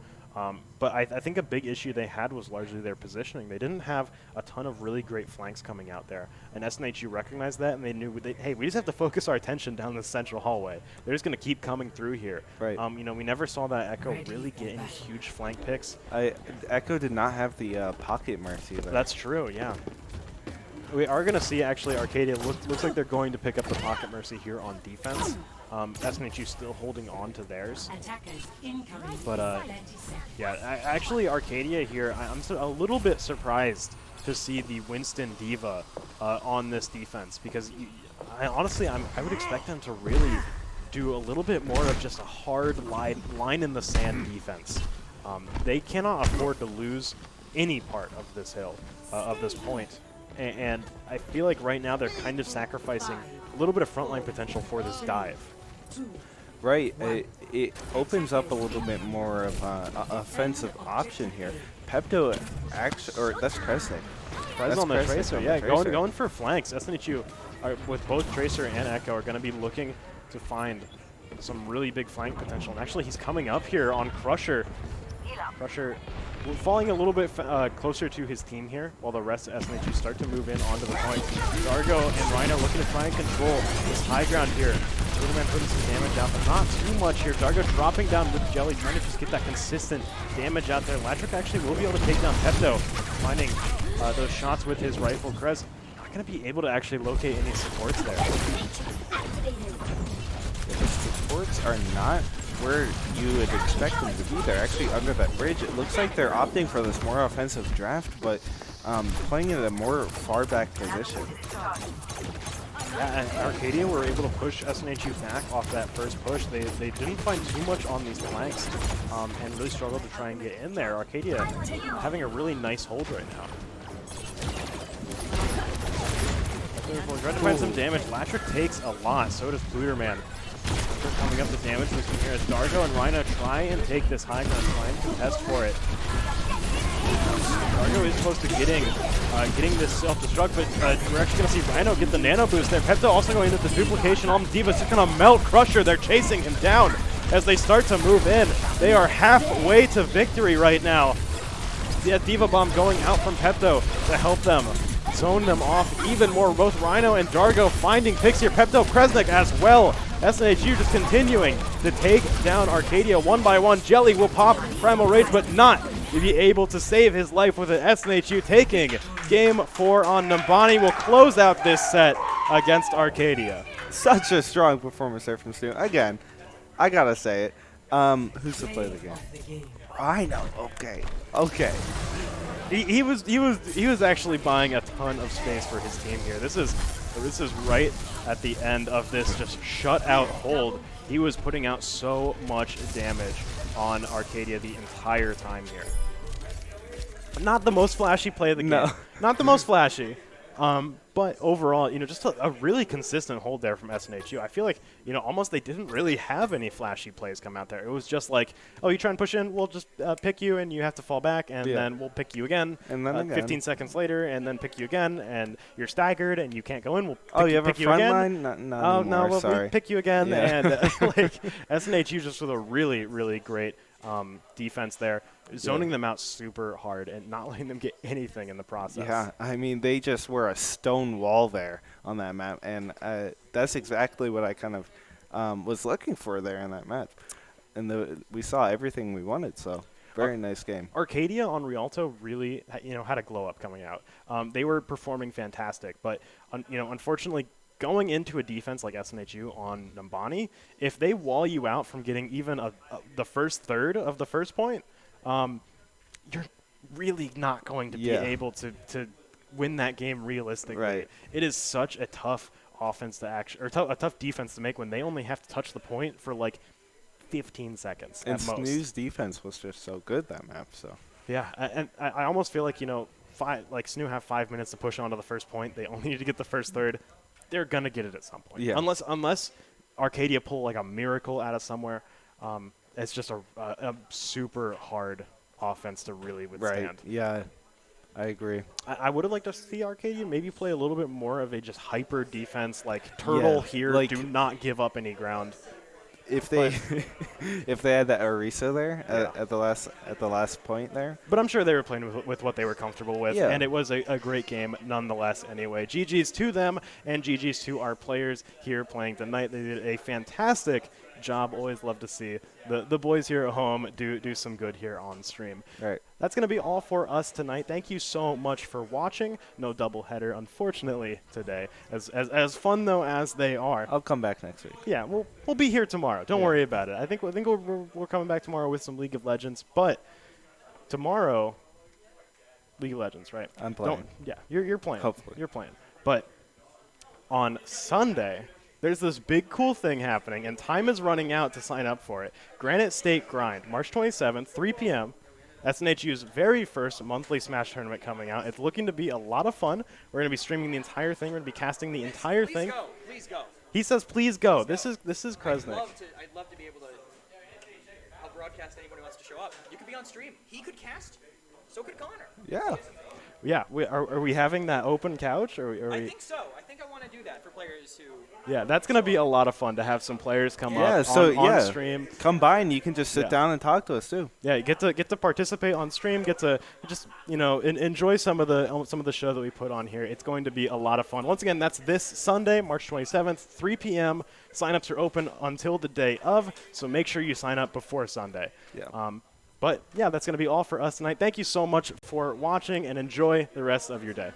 But I think a big issue they had was largely their positioning. They didn't have a ton of really great flanks coming out there. And SNHU recognized that, and they knew, hey, we just have to focus our attention down this central hallway. They're just going to keep coming through here. Right. You know, we never saw that Echo really get any huge flank picks. Echo did not have the pocket mercy there. That's true, yeah. We are going to see, actually, Arcadia looks like they're going to pick up the Pocket Mercy here on defense. SNHU still holding on to theirs. But, yeah, actually, Arcadia here, I'm a little bit surprised to see the Winston Diva on this defense, because honestly, I would expect them to really do a little bit more of just a hard line in the sand defense. They cannot afford to lose any part of this hill, of this point. And I feel like right now they're kind of sacrificing a little bit of frontline potential for this dive. Right. It opens up a little bit more of an offensive option here. Pepto actually, or that's Kresnik. Prez on the Tracer, yeah, going for flanks. SNHU, with both Tracer and Echo, are going to be looking to find some really big flank potential. And actually, he's coming up here on Crusher. Crusher falling a little bit closer to his team here, while the rest of SNHU start to move in onto the point. Dargo and Rhino looking to try and control this high ground here. Superman putting some damage out, but not too much here. Dargo dropping down with Jelly, trying to just get that consistent damage out there. Latrick actually will be able to take down Pepto, finding those shots with his rifle. Krez not going to be able to actually locate any supports there. The supports are not where you would expect them to be. They're actually under that bridge. It looks like they're opting for this more offensive draft, but playing in a more far back position. Yeah, and Arcadia were able to push SNHU back off that first push. They didn't find too much on these flanks and really struggled to try and get in there. Arcadia having a really nice hold right now. We're trying to find some damage. Latrick takes a lot, so does Pluderman. Coming up the damage boost here as Dargo and Rhino try and take this high ground, try and contest for it. Dargo is close to getting this self-destruct, but we're actually going to see Rhino get the nano boost there. Pepto also going into the duplication on Diva's just going to melt Crusher. They're chasing him down as they start to move in. They are halfway to victory right now. The Diva Bomb going out from Pepto to help them zone them off even more. Both Rhino and Dargo finding picks here. Pepto Kresnik as well. SNHU just continuing to take down Arcadia one by one. Jelly will pop Primal Rage, but not to be able to save his life with it. SNHU taking game 4 on Numbani will close out this set against Arcadia. Such a strong performance there from Stu. Again, I gotta say it. Who's the player of the game? I know. Okay. Okay. He was actually buying a ton of space for his team here. This is right at the end of this just shutout hold. He was putting out so much damage on Arcadia the entire time here. Not the most flashy play of the game. Not the most flashy. But overall, just a really consistent hold there from SNHU. I feel like, almost they didn't really have any flashy plays come out there. It was just like, oh, you try and push in, we'll just pick you, and you have to fall back, and then we'll pick you again. And then again. 15 seconds later, and then pick you again, and you're staggered, and you can't go in. We'll pick you have pick a you front again. line? Not anymore, we'll sorry. pick you again. Yeah. And SNHU just with a really, really great defense there, zoning them out super hard and not letting them get anything in the process. Yeah, I mean, they just were a stone wall there on that map, and that's exactly what I kind of was looking for there in that match. And we saw everything we wanted, so very nice game. Arcadia on Rialto really, had a glow up coming out. They were performing fantastic, but unfortunately, going into a defense like SNHU on Nambani, if they wall you out from getting even the first third of the first point, you're really not going to be able to win that game realistically. Right. It is such a tough offense to a tough defense to make when they only have to touch the point for like 15 seconds And at most. SNHU's defense was just so good that map. So Yeah, and I almost feel like SNHU have 5 minutes to push onto the first point. They only need to get the first third. They're gonna get it at some point. Yeah. Unless Arcadia pull like a miracle out of somewhere, it's just a super hard offense to really withstand. right, yeah, I agree. I would have liked to see Arcadia maybe play a little bit more of a just hyper defense, like turtle here, like- do not give up any ground. If they if they had that Orisa there Yeah. at the last point there. But I'm sure they were playing with what they were comfortable with, Yeah. and it was a great game nonetheless anyway. GG's to them, and GG's to our players here playing tonight. They did a fantastic job. Always love to see the boys here at home do some good here on stream. Right. That's going to be all for us tonight. Thank you so much for watching. No doubleheader, unfortunately, today. As fun, though, as they are. I'll come back next week. Yeah, we'll be here tomorrow. Don't worry about it. I think we're coming back tomorrow with some League of Legends. But tomorrow, League of Legends, right? I'm playing. You're playing. Hopefully. You're playing. But on Sunday, there's this big cool thing happening, and time is running out to sign up for it. Granite State Grind, March 27th, 3 p.m. SNHU's very first monthly Smash tournament coming out. It's looking to be a lot of fun. We're going to be streaming the entire thing. We're going to be casting the entire thing. Please go. He says, "Please go." Please go. This is Kresnik. I'd love to be able to. I'll broadcast anybody who wants to show up. You could be on stream. He could cast. So could Connor. Yeah. Yeah, are we having that open couch? Or are I we? think so. I think I want to do that for players who. Yeah, that's going to be a lot of fun to have some players come up on stream. Come by and you can just sit Yeah. down and talk to us too. Yeah, get to participate on stream. Get to just enjoy some of the show that we put on here. It's going to be a lot of fun. Once again, that's this Sunday, March 27th, 3 p.m. Signups are open until the day of, so make sure you sign up before Sunday. Yeah. But yeah, that's going to be all for us tonight. Thank you so much for watching, and enjoy the rest of your day.